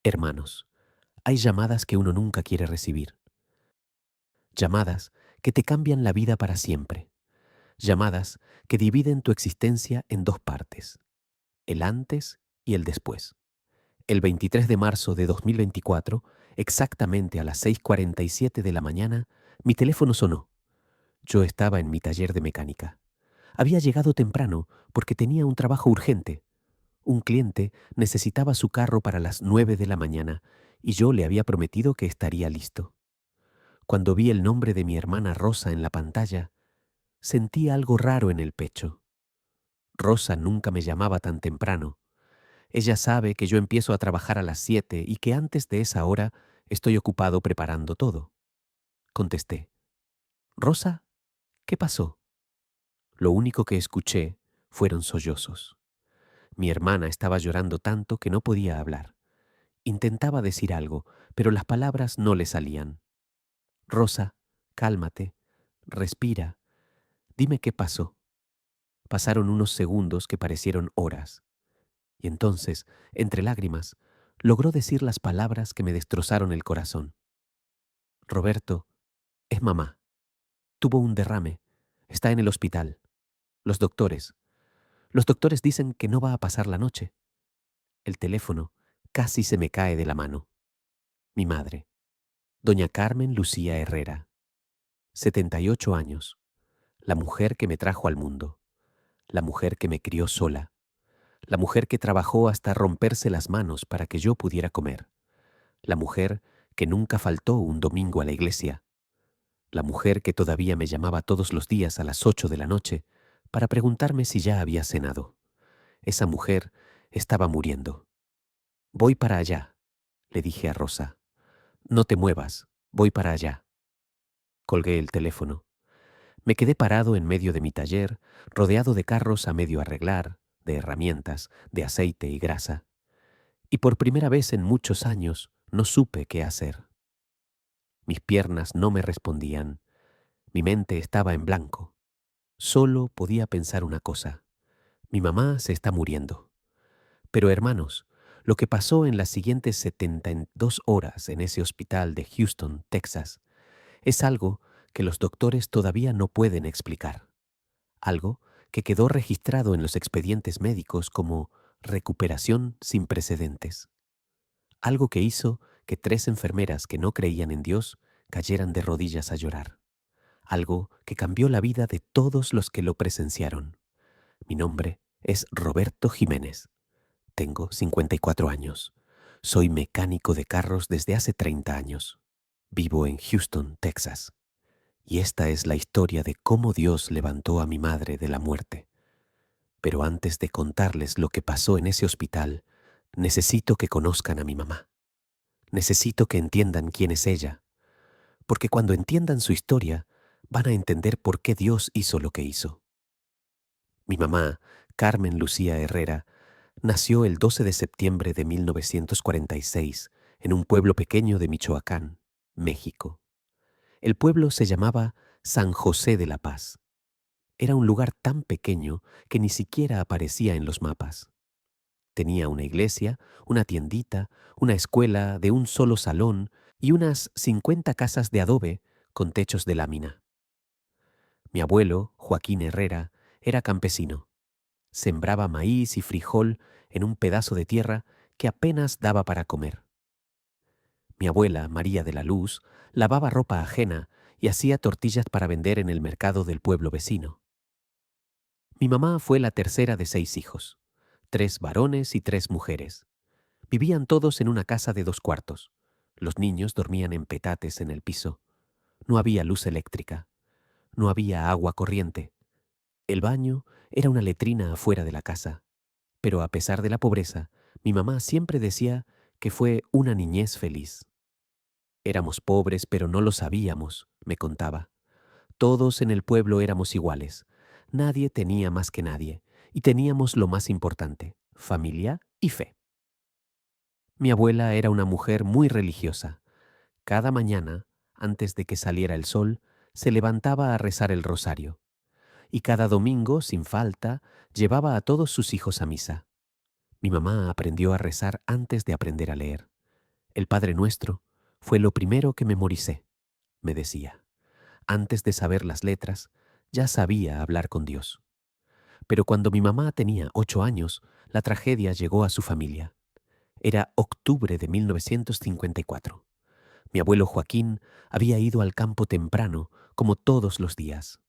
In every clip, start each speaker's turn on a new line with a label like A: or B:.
A: Hermanos, hay llamadas que uno nunca quiere recibir, llamadas que te cambian la vida para siempre, llamadas que dividen tu existencia en dos partes, el antes y el después. El 23 de marzo de 2024, exactamente a las 6:47 de la mañana, mi teléfono sonó. Yo estaba en mi taller de mecánica. Había llegado temprano porque tenía un trabajo urgente. Un cliente necesitaba su carro para las 9 de la mañana y yo le había prometido que estaría listo. Cuando vi el nombre de mi hermana Rosa en la pantalla, sentí algo raro en el pecho. Rosa nunca me llamaba tan temprano. Ella sabe que yo empiezo a trabajar a las 7 y que antes de esa hora estoy ocupado preparando todo. Contesté, Rosa, ¿qué pasó? Lo único que escuché fueron sollozos. Mi hermana estaba llorando tanto que no podía hablar. Intentaba decir algo, pero las palabras no le salían. Rosa, cálmate, respira, dime qué pasó. Pasaron unos segundos que parecieron horas, y entonces, entre lágrimas, logró decir las palabras que me destrozaron el corazón. Roberto, es mamá. Tuvo un derrame. Está en el hospital. Los doctores. Los doctores dicen que no va a pasar la noche. El teléfono casi se me cae de la mano. Mi madre, doña Carmen Lucía Herrera, 78 años, la mujer que me trajo al mundo, la mujer que me crió sola, la mujer que trabajó hasta romperse las manos para que yo pudiera comer, la mujer que nunca faltó un domingo a la iglesia, la mujer que todavía me llamaba todos los días a las 8 de la noche para preguntarme si ya había cenado. Esa mujer estaba muriendo. Voy para allá, le dije a Rosa. No te muevas, voy para allá. Colgué el teléfono. Me quedé parado en medio de mi taller, rodeado de carros a medio arreglar, de herramientas, de aceite y grasa. Y por primera vez en muchos años no supe qué hacer. Mis piernas no me respondían. Mi mente estaba en blanco. Solo podía pensar una cosa. Mi mamá se está muriendo. Pero hermanos, lo que pasó en las siguientes 72 horas en ese hospital de Houston, Texas, es algo que los doctores todavía no pueden explicar. Algo que quedó registrado en los expedientes médicos como recuperación sin precedentes. Algo que hizo que 3 enfermeras que no creían en Dios cayeran de rodillas a llorar. Algo que cambió la vida de todos los que lo presenciaron. Mi nombre es Roberto Jiménez. Tengo 54 años. Soy mecánico de carros desde hace 30 años. Vivo en Houston, Texas. Y esta es la historia de cómo Dios levantó a mi madre de la muerte. Pero antes de contarles lo que pasó en ese hospital, necesito que conozcan a mi mamá. Necesito que entiendan quién es ella, porque cuando entiendan su historia, van a entender por qué Dios hizo lo que hizo. Mi mamá, Carmen Lucía Herrera, nació el 12 de septiembre de 1946 en un pueblo pequeño de Michoacán, México. El pueblo se llamaba San José de la Paz. Era un lugar tan pequeño que ni siquiera aparecía en los mapas. Tenía una iglesia, una tiendita, una escuela de un solo salón y unas 50 casas de adobe con techos de lámina. Mi abuelo, Joaquín Herrera, era campesino. Sembraba maíz y frijol en un pedazo de tierra que apenas daba para comer. Mi abuela, María de la Luz, lavaba ropa ajena y hacía tortillas para vender en el mercado del pueblo vecino. Mi mamá fue la tercera de 6 hijos, 3 varones y 3 mujeres. Vivían todos en una casa de 2 cuartos. Los niños dormían en petates en el piso. No había luz eléctrica. No había agua corriente. El baño era una letrina afuera de la casa. Pero a pesar de la pobreza, mi mamá siempre decía que fue una niñez feliz. Éramos pobres, pero no lo sabíamos, me contaba. Todos en el pueblo éramos iguales. Nadie tenía más que nadie. Y teníamos lo más importante, familia y fe. Mi abuela era una mujer muy religiosa. Cada mañana, antes de que saliera el sol, se levantaba a rezar el rosario. Y cada domingo, sin falta, llevaba a todos sus hijos a misa. Mi mamá aprendió a rezar antes de aprender a leer. El Padre Nuestro fue lo primero que memoricé, me decía. Antes de saber las letras, ya sabía hablar con Dios. Pero cuando mi mamá tenía 8 años, la tragedia llegó a su familia. Era octubre de 1954. Mi abuelo Joaquín había ido al campo temprano, como todos los días.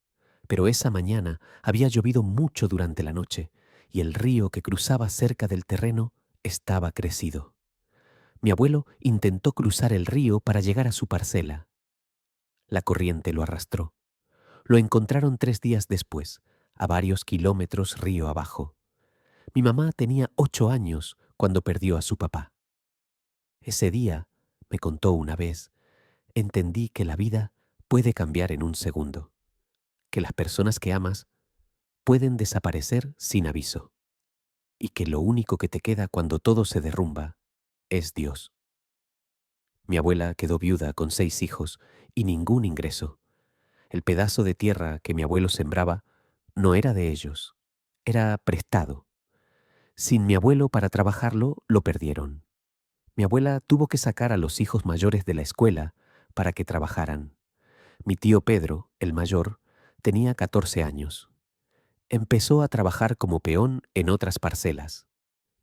A: Pero esa mañana había llovido mucho durante la noche y el río que cruzaba cerca del terreno estaba crecido. Mi abuelo intentó cruzar el río para llegar a su parcela. La corriente lo arrastró. Lo encontraron 3 días después, a varios kilómetros río abajo. Mi mamá tenía 8 años cuando perdió a su papá. Ese día, me contó una vez, entendí que la vida puede cambiar en un segundo, que las personas que amas pueden desaparecer sin aviso, y que lo único que te queda cuando todo se derrumba es Dios. Mi abuela quedó viuda con 6 hijos y ningún ingreso. El pedazo de tierra que mi abuelo sembraba no era de ellos, era prestado. Sin mi abuelo para trabajarlo, lo perdieron. Mi abuela tuvo que sacar a los hijos mayores de la escuela para que trabajaran. Mi tío Pedro, el mayor, tenía 14 años. Empezó a trabajar como peón en otras parcelas.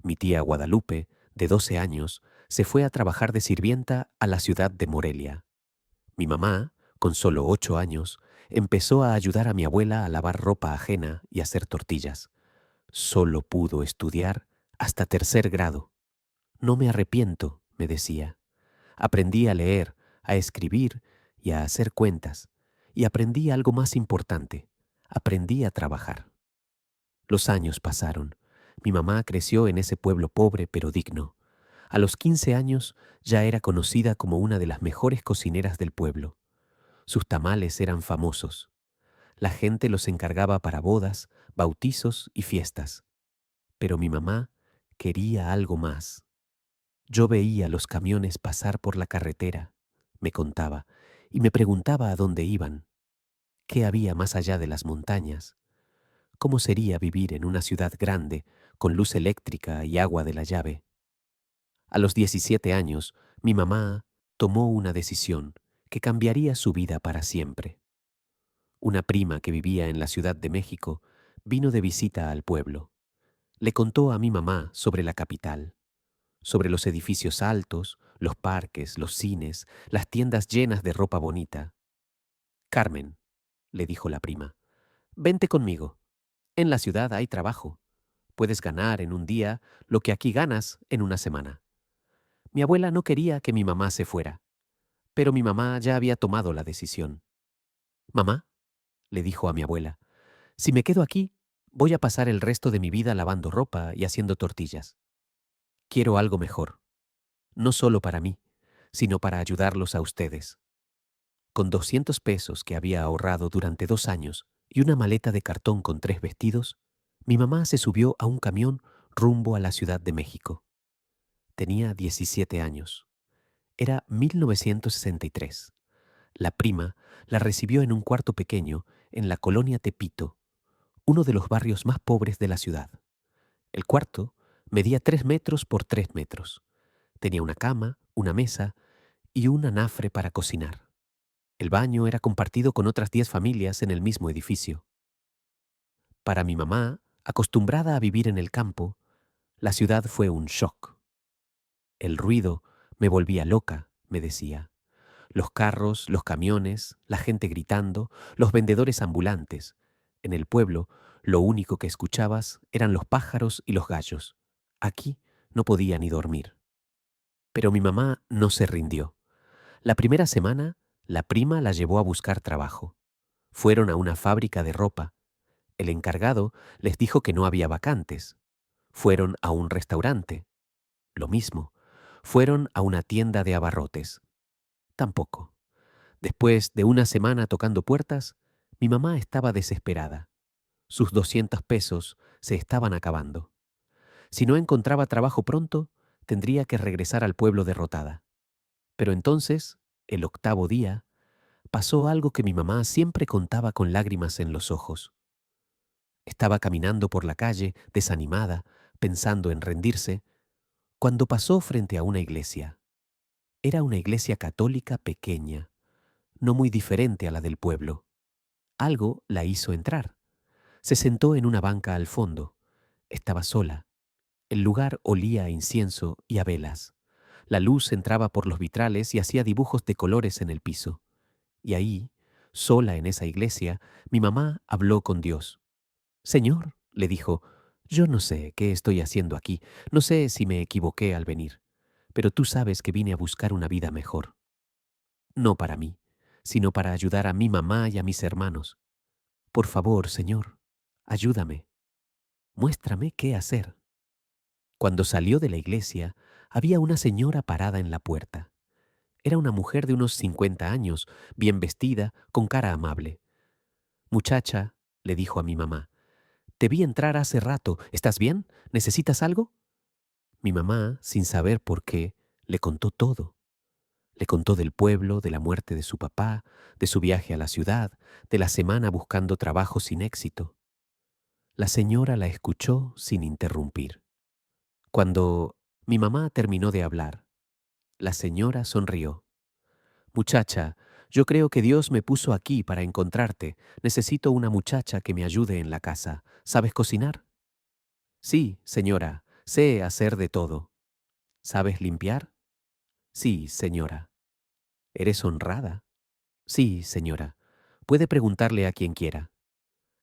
A: Mi tía Guadalupe, de 12 años, se fue a trabajar de sirvienta a la ciudad de Morelia. Mi mamá, con solo 8 años, empezó a ayudar a mi abuela a lavar ropa ajena y hacer tortillas. Solo pudo estudiar hasta tercer grado. No me arrepiento, me decía. Aprendí a leer, a escribir y a hacer cuentas. Y aprendí algo más importante. Aprendí a trabajar. Los años pasaron. Mi mamá creció en ese pueblo pobre pero digno. A los 15 años ya era conocida como una de las mejores cocineras del pueblo. Sus tamales eran famosos. La gente los encargaba para bodas, bautizos y fiestas. Pero mi mamá quería algo más. Yo veía los camiones pasar por la carretera, me contaba, y me preguntaba a dónde iban, qué había más allá de las montañas, cómo sería vivir en una ciudad grande, con luz eléctrica y agua de la llave. A los 17 años, mi mamá tomó una decisión que cambiaría su vida para siempre. Una prima que vivía en la Ciudad de México vino de visita al pueblo. Le contó a mi mamá sobre la capital, sobre los edificios altos, los parques, los cines, las tiendas llenas de ropa bonita. Carmen, le dijo la prima, vente conmigo. En la ciudad hay trabajo. Puedes ganar en un día lo que aquí ganas en una semana. Mi abuela no quería que mi mamá se fuera, pero mi mamá ya había tomado la decisión. Mamá, le dijo a mi abuela, si me quedo aquí, voy a pasar el resto de mi vida lavando ropa y haciendo tortillas. Quiero algo mejor, no solo para mí, sino para ayudarlos a ustedes. Con 200 pesos que había ahorrado durante 2 años y una maleta de cartón con 3 vestidos, mi mamá se subió a un camión rumbo a la Ciudad de México. Tenía 17 años. Era 1963. La prima la recibió en un cuarto pequeño en la colonia Tepito, uno de los barrios más pobres de la ciudad. El cuarto medía 3 metros por 3 metros. Tenía una cama, una mesa y un anafre para cocinar. El baño era compartido con otras 10 familias en el mismo edificio. Para mi mamá, acostumbrada a vivir en el campo, la ciudad fue un shock. El ruido me volvía loca, me decía. Los carros, los camiones, la gente gritando, los vendedores ambulantes. En el pueblo, lo único que escuchabas eran los pájaros y los gallos. Aquí no podía ni dormir. Pero mi mamá no se rindió. La primera semana, la prima la llevó a buscar trabajo. Fueron a una fábrica de ropa. El encargado les dijo que no había vacantes. Fueron a un restaurante. Lo mismo. Fueron a una tienda de abarrotes. Tampoco. Después de una semana tocando puertas, mi mamá estaba desesperada. Sus 200 pesos se estaban acabando. Si no encontraba trabajo pronto, tendría que regresar al pueblo derrotada. Pero entonces, el octavo día, pasó algo que mi mamá siempre contaba con lágrimas en los ojos. Estaba caminando por la calle, desanimada, pensando en rendirse, cuando pasó frente a una iglesia. Era una iglesia católica pequeña, no muy diferente a la del pueblo. Algo la hizo entrar. Se sentó en una banca al fondo. Estaba sola. El lugar olía a incienso y a velas. La luz entraba por los vitrales y hacía dibujos de colores en el piso. Y ahí, sola en esa iglesia, mi mamá habló con Dios. Señor, le dijo, yo no sé qué estoy haciendo aquí, no sé si me equivoqué al venir, pero tú sabes que vine a buscar una vida mejor. No para mí, sino para ayudar a mi mamá y a mis hermanos. Por favor, Señor, ayúdame, muéstrame qué hacer. Cuando salió de la iglesia, había una señora parada en la puerta. Era una mujer de unos 50 años, bien vestida, con cara amable. Muchacha, le dijo a mi mamá, te vi entrar hace rato. ¿Estás bien? ¿Necesitas algo? Mi mamá, sin saber por qué, le contó todo. Le contó del pueblo, de la muerte de su papá, de su viaje a la ciudad, de la semana buscando trabajo sin éxito. La señora la escuchó sin interrumpir. Cuando mi mamá terminó de hablar, la señora sonrió. Muchacha, yo creo que Dios me puso aquí para encontrarte. Necesito una muchacha que me ayude en la casa. ¿Sabes cocinar? Sí, señora, sé hacer de todo. ¿Sabes limpiar? Sí, señora. ¿Eres honrada? Sí, señora. Puede preguntarle a quien quiera.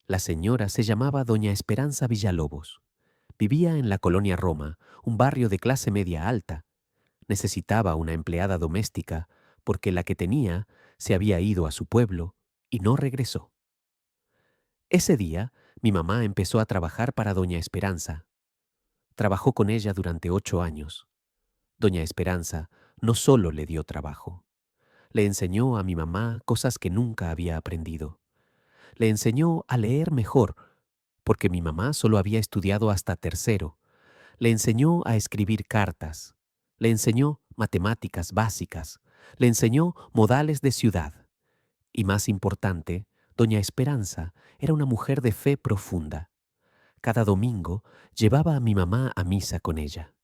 A: La señora se llamaba doña Esperanza Villalobos. Vivía en la colonia Roma, un barrio de clase media alta. Necesitaba una empleada doméstica porque la que tenía se había ido a su pueblo y no regresó. Ese día, mi mamá empezó a trabajar para doña Esperanza. Trabajó con ella durante 8 años. Doña Esperanza no solo le dio trabajo, le enseñó a mi mamá cosas que nunca había aprendido. Le enseñó a leer mejor, porque mi mamá solo había estudiado hasta tercero. Le enseñó a escribir cartas. Le enseñó matemáticas básicas. Le enseñó modales de ciudad. Y más importante, doña Esperanza era una mujer de fe profunda. Cada domingo llevaba a mi mamá a misa con ella.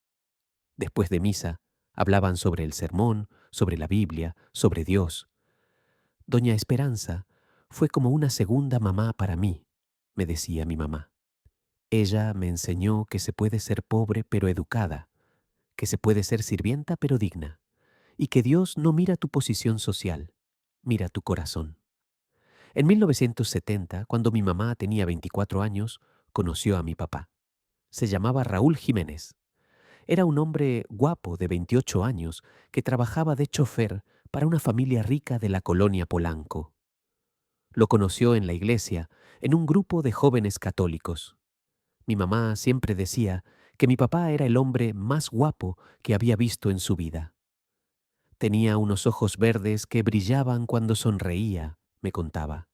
A: Después de misa, hablaban sobre el sermón, sobre la Biblia, sobre Dios. Doña Esperanza fue como una segunda mamá para mí, me decía mi mamá. Ella me enseñó que se puede ser pobre pero educada, que se puede ser sirvienta pero digna, y que Dios no mira tu posición social, mira tu corazón. En 1970, cuando mi mamá tenía 24 años, conoció a mi papá. Se llamaba Raúl Jiménez. Era un hombre guapo de 28 años que trabajaba de chofer para una familia rica de la colonia Polanco. Lo conoció en la iglesia, en un grupo de jóvenes católicos. Mi mamá siempre decía que mi papá era el hombre más guapo que había visto en su vida. Tenía unos ojos verdes que brillaban cuando sonreía, me contaba,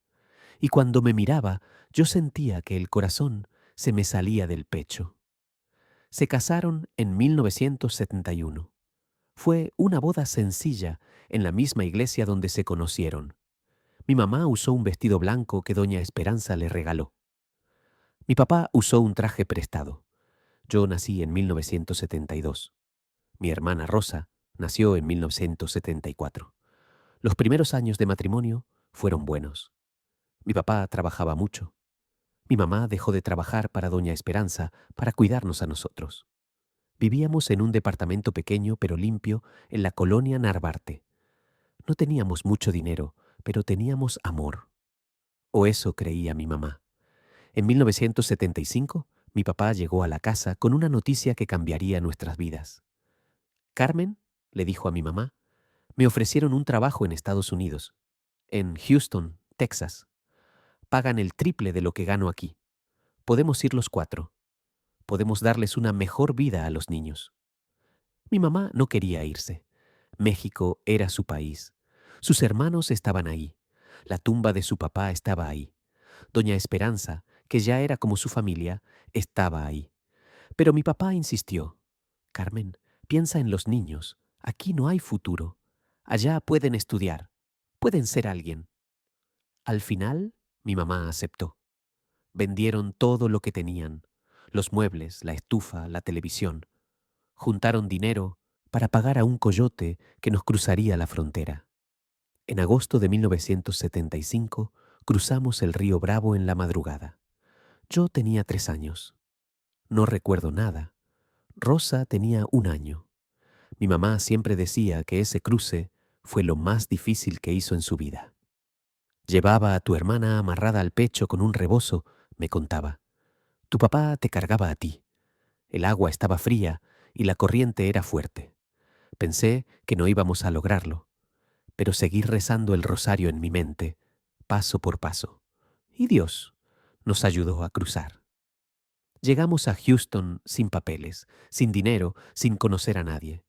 A: y cuando me miraba yo sentía que el corazón se me salía del pecho. Se casaron en 1971. Fue una boda sencilla en la misma iglesia donde se conocieron. Mi mamá usó un vestido blanco que doña Esperanza le regaló. Mi papá usó un traje prestado. Yo nací en 1972. Mi hermana Rosa nació en 1974. Los primeros años de matrimonio fueron buenos. Mi papá trabajaba mucho. Mi mamá dejó de trabajar para doña Esperanza para cuidarnos a nosotros. Vivíamos en un departamento pequeño pero limpio en la colonia Narvarte. No teníamos mucho dinero, pero teníamos amor. O eso creía mi mamá. En 1975, mi papá llegó a la casa con una noticia que cambiaría nuestras vidas. Carmen, le dijo a mi mamá, me ofrecieron un trabajo en Estados Unidos, en Houston, Texas. Pagan el triple de lo que gano aquí. Podemos ir los cuatro. Podemos darles una mejor vida a los niños. Mi mamá no quería irse. México era su país. Sus hermanos estaban ahí. La tumba de su papá estaba ahí. Doña Esperanza, que ya era como su familia, estaba ahí. Pero mi papá insistió. Carmen, piensa en los niños. Aquí no hay futuro. Allá pueden estudiar. Pueden ser alguien. Al final, mi mamá aceptó. Vendieron todo lo que tenían. Los muebles, la estufa, la televisión. Juntaron dinero para pagar a un coyote que nos cruzaría la frontera. En agosto de 1975 cruzamos el río Bravo en la madrugada. Yo tenía 3 años. No recuerdo nada. Rosa tenía 1 año. Mi mamá siempre decía que ese cruce fue lo más difícil que hizo en su vida. Llevaba a tu hermana amarrada al pecho con un rebozo, me contaba. Tu papá te cargaba a ti. El agua estaba fría y la corriente era fuerte. Pensé que no íbamos a lograrlo, pero seguí rezando el rosario en mi mente, paso por paso. Y Dios nos ayudó a cruzar. Llegamos a Houston sin papeles, sin dinero, sin conocer a nadie.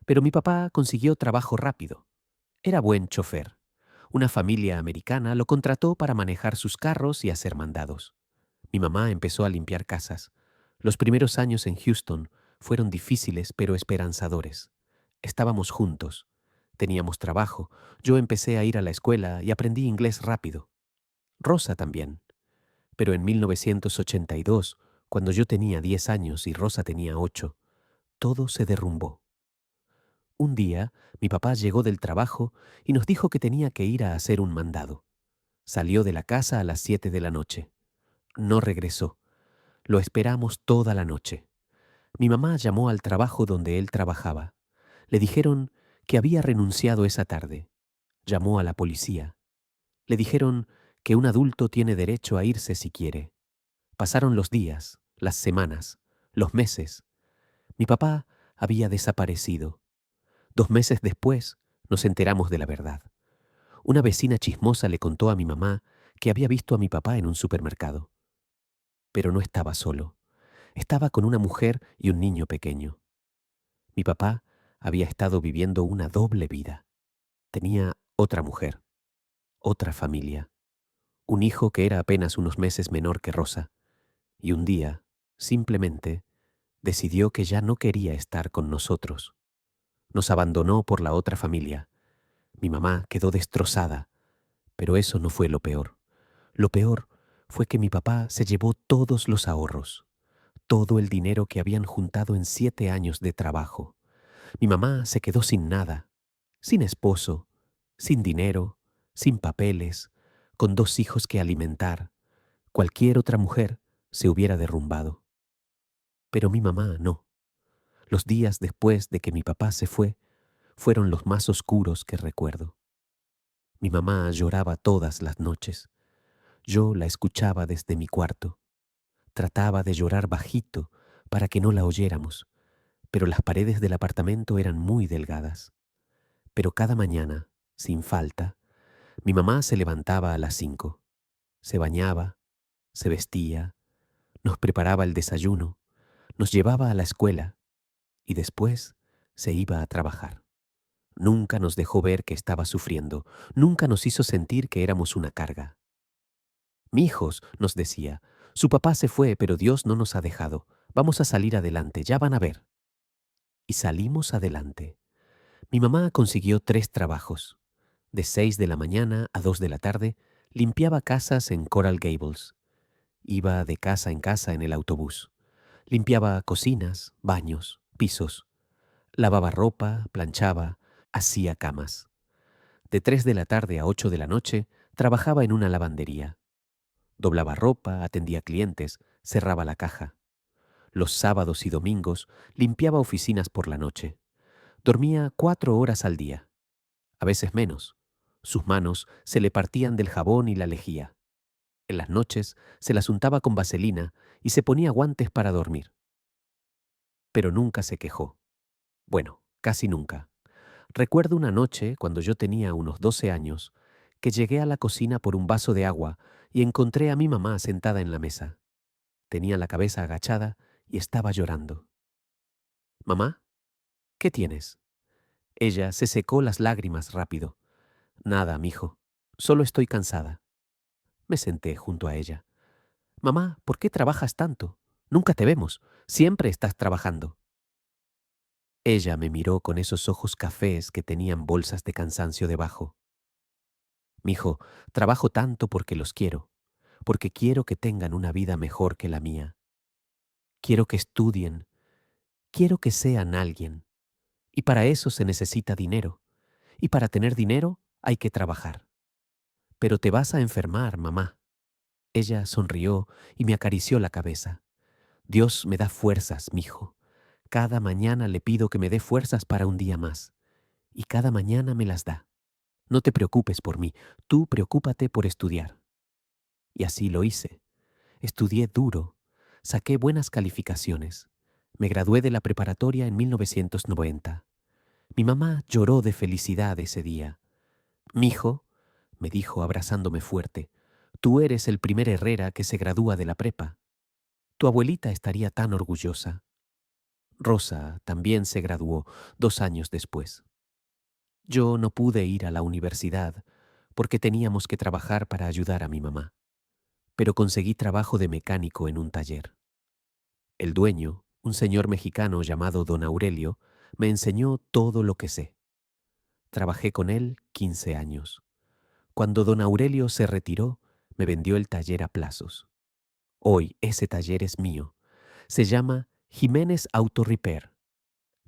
A: Pero mi papá consiguió trabajo rápido. Era buen chofer. Una familia americana lo contrató para manejar sus carros y hacer mandados. Mi mamá empezó a limpiar casas. Los primeros años en Houston fueron difíciles pero esperanzadores. Estábamos juntos. Teníamos trabajo. Yo empecé a ir a la escuela y aprendí inglés rápido. Rosa también. Pero en 1982, cuando yo tenía 10 años y Rosa tenía 8, todo se derrumbó. Un día, mi papá llegó del trabajo y nos dijo que tenía que ir a hacer un mandado. Salió de la casa a las 7 de la noche. No regresó. Lo esperamos toda la noche. Mi mamá llamó al trabajo donde él trabajaba. Le dijeron que había renunciado esa tarde. Llamó a la policía. Le dijeron que un adulto tiene derecho a irse si quiere. Pasaron los días, las semanas, los meses. Mi papá había desaparecido. 2 meses después nos enteramos de la verdad. Una vecina chismosa le contó a mi mamá que había visto a mi papá en un supermercado. Pero no estaba solo. Estaba con una mujer y un niño pequeño. Mi papá había estado viviendo una doble vida. Tenía otra mujer, otra familia, un hijo que era apenas unos meses menor que Rosa, y un día, simplemente, decidió que ya no quería estar con nosotros. Nos abandonó por la otra familia. Mi mamá quedó destrozada, pero eso no fue lo peor. Lo peor fue que mi papá se llevó todos los ahorros, todo el dinero que habían juntado en 7 años de trabajo. Mi mamá se quedó sin nada, sin esposo, sin dinero, sin papeles, con 2 hijos que alimentar. Cualquier otra mujer se hubiera derrumbado. Pero mi mamá no. Los días después de que mi papá se fue fueron los más oscuros que recuerdo. Mi mamá lloraba todas las noches. Yo la escuchaba desde mi cuarto. Trataba de llorar bajito para que no la oyéramos, pero las paredes del apartamento eran muy delgadas. Pero cada mañana, sin falta, mi mamá se levantaba a las 5, se bañaba, se vestía, nos preparaba el desayuno, nos llevaba a la escuela y después se iba a trabajar. Nunca nos dejó ver que estaba sufriendo, nunca nos hizo sentir que éramos una carga. Mijos, nos decía, su papá se fue, pero Dios no nos ha dejado. Vamos a salir adelante, ya van a ver. Y salimos adelante. Mi mamá consiguió 3 trabajos. De 6 de la mañana a 2 de la tarde, limpiaba casas en Coral Gables. Iba de casa en casa en el autobús. Limpiaba cocinas, baños, pisos. Lavaba ropa, planchaba, hacía camas. De 3 de la tarde a 8 de la noche, trabajaba en una lavandería. Doblaba ropa, atendía clientes, cerraba la caja. Los sábados y domingos limpiaba oficinas por la noche. Dormía 4 horas al día, a veces menos. Sus manos se le partían del jabón y la lejía. En las noches se las untaba con vaselina y se ponía guantes para dormir. Pero nunca se quejó. Bueno, casi nunca. Recuerdo una noche, cuando yo tenía unos 12 años, que llegué a la cocina por un vaso de agua y encontré a mi mamá sentada en la mesa. Tenía la cabeza agachada y estaba llorando. «Mamá, ¿qué tienes?» Ella se secó las lágrimas rápido. «Nada, mijo. Solo estoy cansada». Me senté junto a ella. «Mamá, ¿por qué trabajas tanto? Nunca te vemos. Siempre estás trabajando». Ella me miró con esos ojos cafés que tenían bolsas de cansancio debajo. «Mijo, trabajo tanto porque los quiero, porque quiero que tengan una vida mejor que la mía. Quiero que estudien, quiero que sean alguien. Y para eso se necesita dinero. Y para tener dinero hay que trabajar. Pero te vas a enfermar, mamá. Ella sonrió y me acarició la cabeza. Dios me da fuerzas, mijo. Cada mañana le pido que me dé fuerzas para un día más. Y cada mañana me las da. No te preocupes por mí, tú preocúpate por estudiar. Y así lo hice. Estudié duro, saqué buenas calificaciones. Me gradué de la preparatoria en 1990. Mi mamá lloró de felicidad ese día. Mijo, me dijo abrazándome fuerte, tú eres el primer Herrera que se gradúa de la prepa. Tu abuelita estaría tan orgullosa. Rosa también se graduó 2 años después. Yo no pude ir a la universidad porque teníamos que trabajar para ayudar a mi mamá, pero conseguí trabajo de mecánico en un taller. El dueño, un señor mexicano llamado Don Aurelio, me enseñó todo lo que sé. Trabajé con él 15 años. Cuando don Aurelio se retiró, me vendió el taller a plazos. Hoy ese taller es mío. Se llama Jiménez Auto Repair.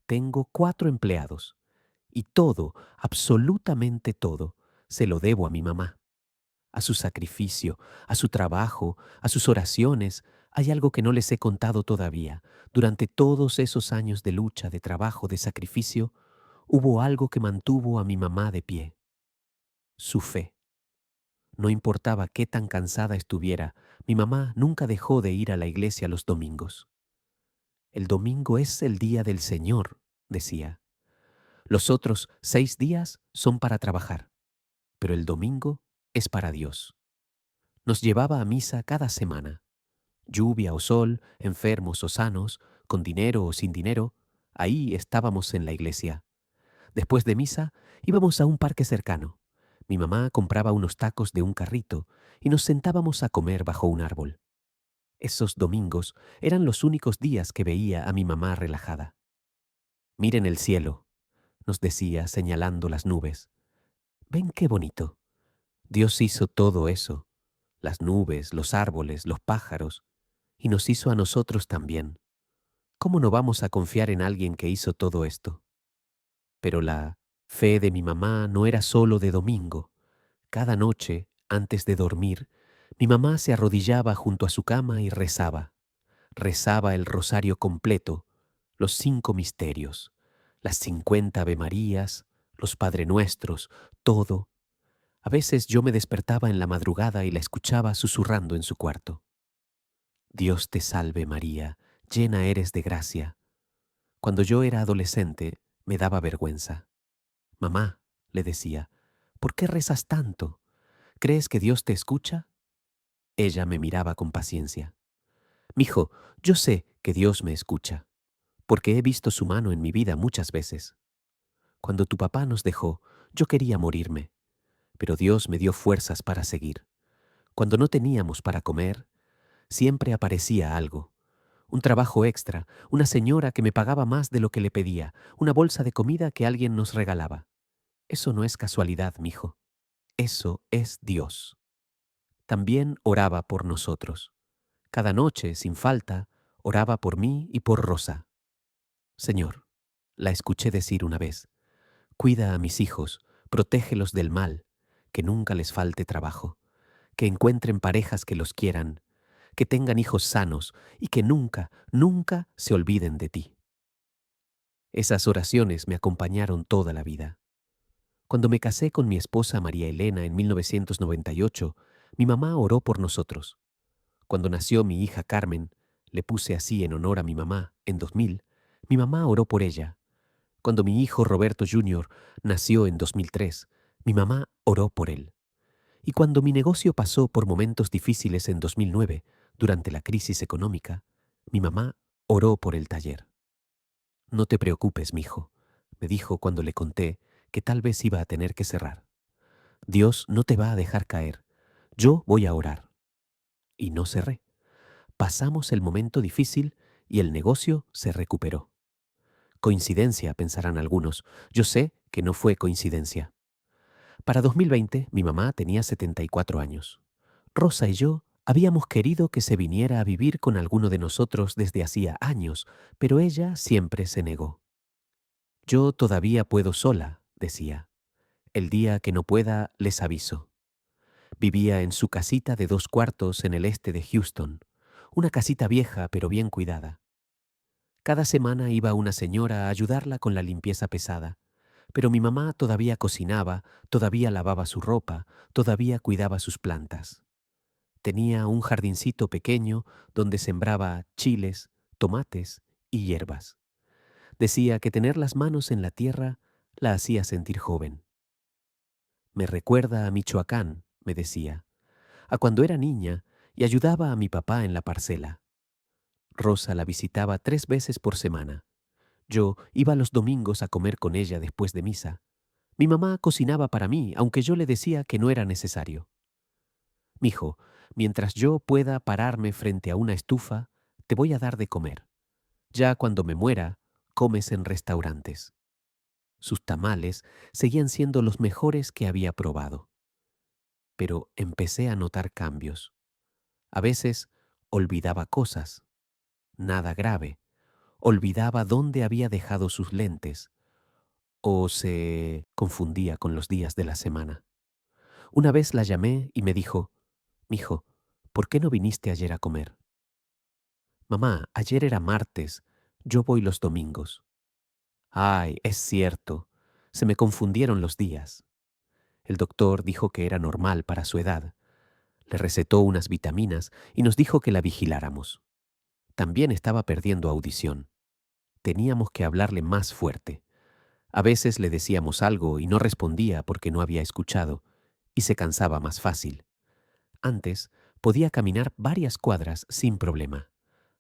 A: Tengo 4 empleados y todo, absolutamente todo, se lo debo a mi mamá. A su sacrificio, a su trabajo, a sus oraciones. Hay algo que no les he contado todavía. Durante todos esos años de lucha, de trabajo, de sacrificio, hubo algo que mantuvo a mi mamá de pie. Su fe. No importaba qué tan cansada estuviera, mi mamá nunca dejó de ir a la iglesia los domingos. El domingo es el día del Señor, decía. Los otros 6 días son para trabajar, pero el domingo es para Dios. Nos llevaba a misa cada semana. Lluvia o sol, enfermos o sanos, con dinero o sin dinero, ahí estábamos en la iglesia. Después de misa, íbamos a un parque cercano. Mi mamá compraba unos tacos de un carrito y nos sentábamos a comer bajo un árbol. Esos domingos eran los únicos días que veía a mi mamá relajada. Miren el cielo, nos decía señalando las nubes. ¿Ven qué bonito? Dios hizo todo eso, las nubes, los árboles, los pájaros, y nos hizo a nosotros también. ¿Cómo no vamos a confiar en alguien que hizo todo esto? Pero la fe de mi mamá no era solo de domingo. Cada noche, antes de dormir, mi mamá se arrodillaba junto a su cama y rezaba. Rezaba el rosario completo, los 5 misterios, las 50 Avemarías, los Padre Nuestros, todo. A veces yo me despertaba en la madrugada y la escuchaba susurrando en su cuarto. Dios te salve María, llena eres de gracia. Cuando yo era adolescente, me daba vergüenza. Mamá, le decía, ¿por qué rezas tanto? ¿Crees que Dios te escucha? Ella me miraba con paciencia. Mijo, yo sé que Dios me escucha, porque he visto su mano en mi vida muchas veces. Cuando tu papá nos dejó, yo quería morirme, pero Dios me dio fuerzas para seguir. Cuando no teníamos para comer, siempre aparecía algo. Un trabajo extra, una señora que me pagaba más de lo que le pedía, una bolsa de comida que alguien nos regalaba. Eso no es casualidad, mijo. Eso es Dios. También oraba por nosotros. Cada noche, sin falta, oraba por mí y por Rosa. Señor, la escuché decir una vez, cuida a mis hijos, protégelos del mal, que nunca les falte trabajo, que encuentren parejas que los quieran, que tengan hijos sanos y que nunca, nunca se olviden de ti. Esas oraciones me acompañaron toda la vida. Cuando me casé con mi esposa María Elena en 1998, mi mamá oró por nosotros. Cuando nació mi hija Carmen, le puse así en honor a mi mamá, en 2000, mi mamá oró por ella. Cuando mi hijo Roberto Jr. nació en 2003, mi mamá oró por él. Y cuando mi negocio pasó por momentos difíciles en 2009, durante la crisis económica, mi mamá oró por el taller. No te preocupes, mijo, me dijo cuando le conté que tal vez iba a tener que cerrar. Dios no te va a dejar caer. Yo voy a orar. Y no cerré. Pasamos el momento difícil y el negocio se recuperó. Coincidencia, pensarán algunos. Yo sé que no fue coincidencia. Para 2020, mi mamá tenía 74 años. Rosa y yo habíamos querido que se viniera a vivir con alguno de nosotros desde hacía años, pero ella siempre se negó. Yo todavía puedo sola, decía. El día que no pueda, les aviso. Vivía en su casita de 2 cuartos en el este de Houston, una casita vieja pero bien cuidada. Cada semana iba una señora a ayudarla con la limpieza pesada, pero mi mamá todavía cocinaba, todavía lavaba su ropa, todavía cuidaba sus plantas. Tenía un jardincito pequeño donde sembraba chiles, tomates y hierbas. Decía que tener las manos en la tierra la hacía sentir joven. Me recuerda a Michoacán, me decía, a cuando era niña y ayudaba a mi papá en la parcela. Rosa la visitaba 3 veces por semana. Yo iba los domingos a comer con ella después de misa. Mi mamá cocinaba para mí, aunque yo le decía que no era necesario. Mijo, mientras yo pueda pararme frente a una estufa, te voy a dar de comer. Ya cuando me muera, comes en restaurantes. Sus tamales seguían siendo los mejores que había probado. Pero empecé a notar cambios. A veces olvidaba cosas, nada grave. Olvidaba dónde había dejado sus lentes o se confundía con los días de la semana. Una vez la llamé y me dijo, «Mijo, ¿por qué no viniste ayer a comer?» «Mamá, ayer era martes, yo voy los domingos». «Ay, es cierto, se me confundieron los días». El doctor dijo que era normal para su edad. Le recetó unas vitaminas y nos dijo que la vigiláramos. También estaba perdiendo audición. Teníamos que hablarle más fuerte. A veces le decíamos algo y no respondía porque no había escuchado, y se cansaba más fácil. Antes podía caminar varias cuadras sin problema.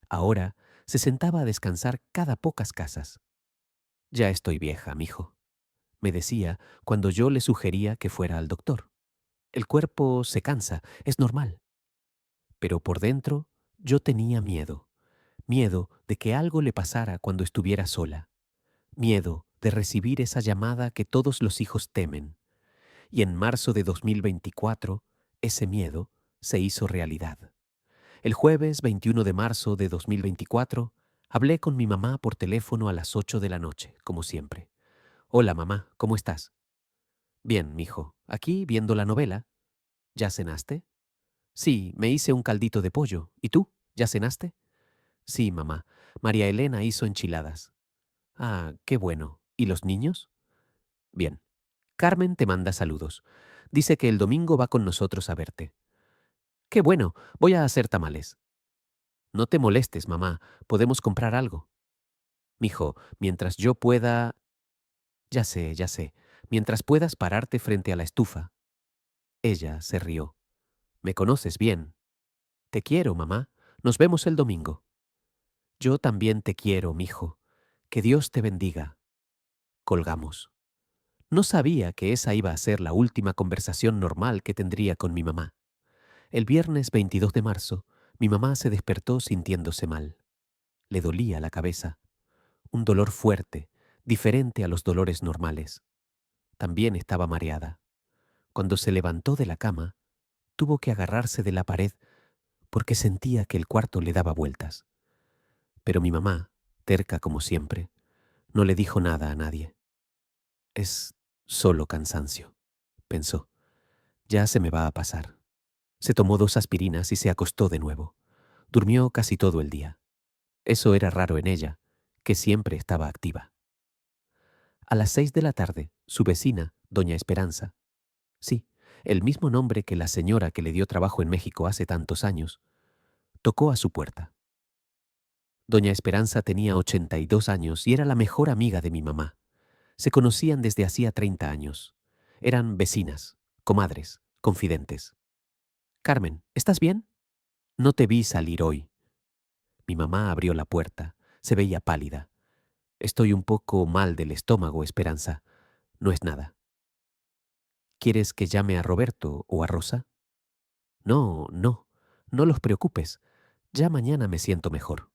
A: Ahora se sentaba a descansar cada pocas casas. «Ya estoy vieja, mijo», me decía cuando yo le sugería que fuera al doctor. «El cuerpo se cansa, es normal». Pero por dentro yo tenía miedo. Miedo de que algo le pasara cuando estuviera sola. Miedo de recibir esa llamada que todos los hijos temen. Y en marzo de 2024, ese miedo se hizo realidad. El jueves 21 de marzo de 2024, hablé con mi mamá por teléfono a las 8 de la noche, como siempre. «Hola, mamá, ¿cómo estás?» «Bien, mijo, aquí viendo la novela». «¿Ya cenaste?» «Sí, me hice un caldito de pollo. ¿Y tú? ¿Ya cenaste?» «Sí, mamá. María Elena hizo enchiladas». «Ah, qué bueno. ¿Y los niños?» «Bien. Carmen te manda saludos. Dice que el domingo va con nosotros a verte». «Qué bueno. Voy a hacer tamales». «No te molestes, mamá. Podemos comprar algo». «Mijo, mientras yo pueda...» «Ya sé, ya sé. Mientras puedas pararte frente a la estufa». Ella se rió. «Me conoces bien». «Te quiero, mamá. Nos vemos el domingo». «Yo también te quiero, mijo. Que Dios te bendiga». Colgamos. No sabía que esa iba a ser la última conversación normal que tendría con mi mamá. El viernes 22 de marzo, mi mamá se despertó sintiéndose mal. Le dolía la cabeza. Un dolor fuerte, diferente a los dolores normales. También estaba mareada. Cuando se levantó de la cama, tuvo que agarrarse de la pared porque sentía que el cuarto le daba vueltas. Pero mi mamá, terca como siempre, no le dijo nada a nadie. «Es solo cansancio», pensó. «Ya se me va a pasar». Se tomó 2 aspirinas y se acostó de nuevo. Durmió casi todo el día. Eso era raro en ella, que siempre estaba activa. A las 6 de la tarde, su vecina, doña Esperanza, sí, el mismo nombre que la señora que le dio trabajo en México hace tantos años, tocó a su puerta. Doña Esperanza tenía 82 años y era la mejor amiga de mi mamá. Se conocían desde hacía 30 años. Eran vecinas, comadres, confidentes. «Carmen, ¿estás bien? No te vi salir hoy». Mi mamá abrió la puerta. Se veía pálida. «Estoy un poco mal del estómago, Esperanza. No es nada». «¿Quieres que llame a Roberto o a Rosa?» «No, no. No los preocupes. Ya mañana me siento mejor».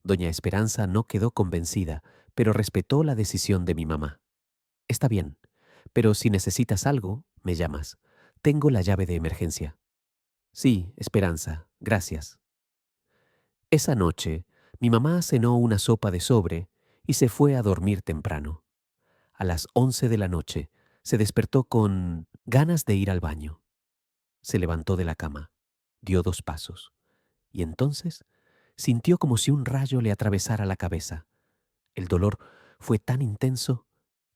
A: Doña Esperanza no quedó convencida, pero respetó la decisión de mi mamá. «Está bien, pero si necesitas algo, me llamas. Tengo la llave de emergencia». «Sí, Esperanza, gracias». Esa noche, mi mamá cenó una sopa de sobre y se fue a dormir temprano. A las 11 de la noche se despertó con ganas de ir al baño. Se levantó de la cama, dio 2 pasos, y entonces sintió como si un rayo le atravesara la cabeza. El dolor fue tan intenso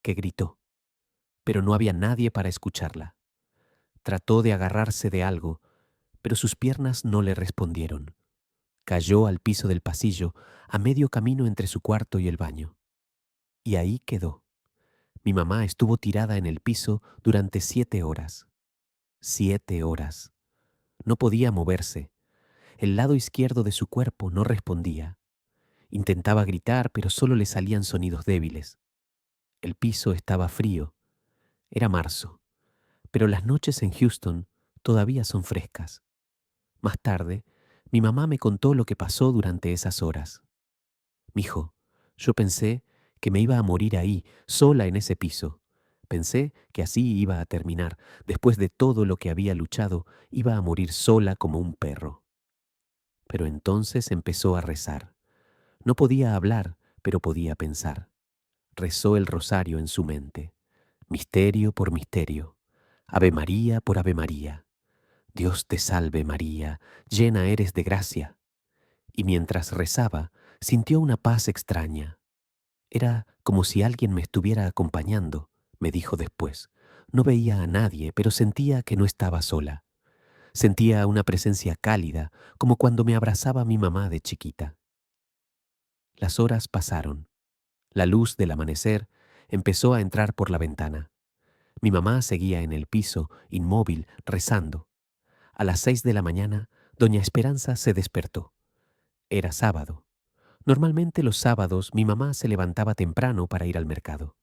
A: que gritó, pero no había nadie para escucharla. Trató de agarrarse de algo, pero sus piernas no le respondieron. Cayó al piso del pasillo, a medio camino entre su cuarto y el baño. Y ahí quedó. Mi mamá estuvo tirada en el piso durante 7 horas. 7 horas. No podía moverse. El lado izquierdo de su cuerpo no respondía. Intentaba gritar, pero solo le salían sonidos débiles. El piso estaba frío. Era marzo, pero las noches en Houston todavía son frescas. Más tarde, mi mamá me contó lo que pasó durante esas horas. Mijo, yo pensé que me iba a morir ahí, sola en ese piso. Pensé que así iba a terminar. Después de todo lo que había luchado, iba a morir sola como un perro. Pero entonces empezó a rezar. No podía hablar, pero podía pensar. Rezó el rosario en su mente, misterio por misterio, Ave María por Ave María. Dios te salve María, llena eres de gracia. Y mientras rezaba, sintió una paz extraña. Era como si alguien me estuviera acompañando, me dijo después. No veía a nadie, pero sentía que no estaba sola. Sentía una presencia cálida, como cuando me abrazaba mi mamá de chiquita. Las horas pasaron. La luz del amanecer empezó a entrar por la ventana. Mi mamá seguía en el piso, inmóvil, rezando. A las 6 de la mañana, doña Esperanza se despertó. Era sábado. Normalmente los sábados mi mamá se levantaba temprano para ir al mercado.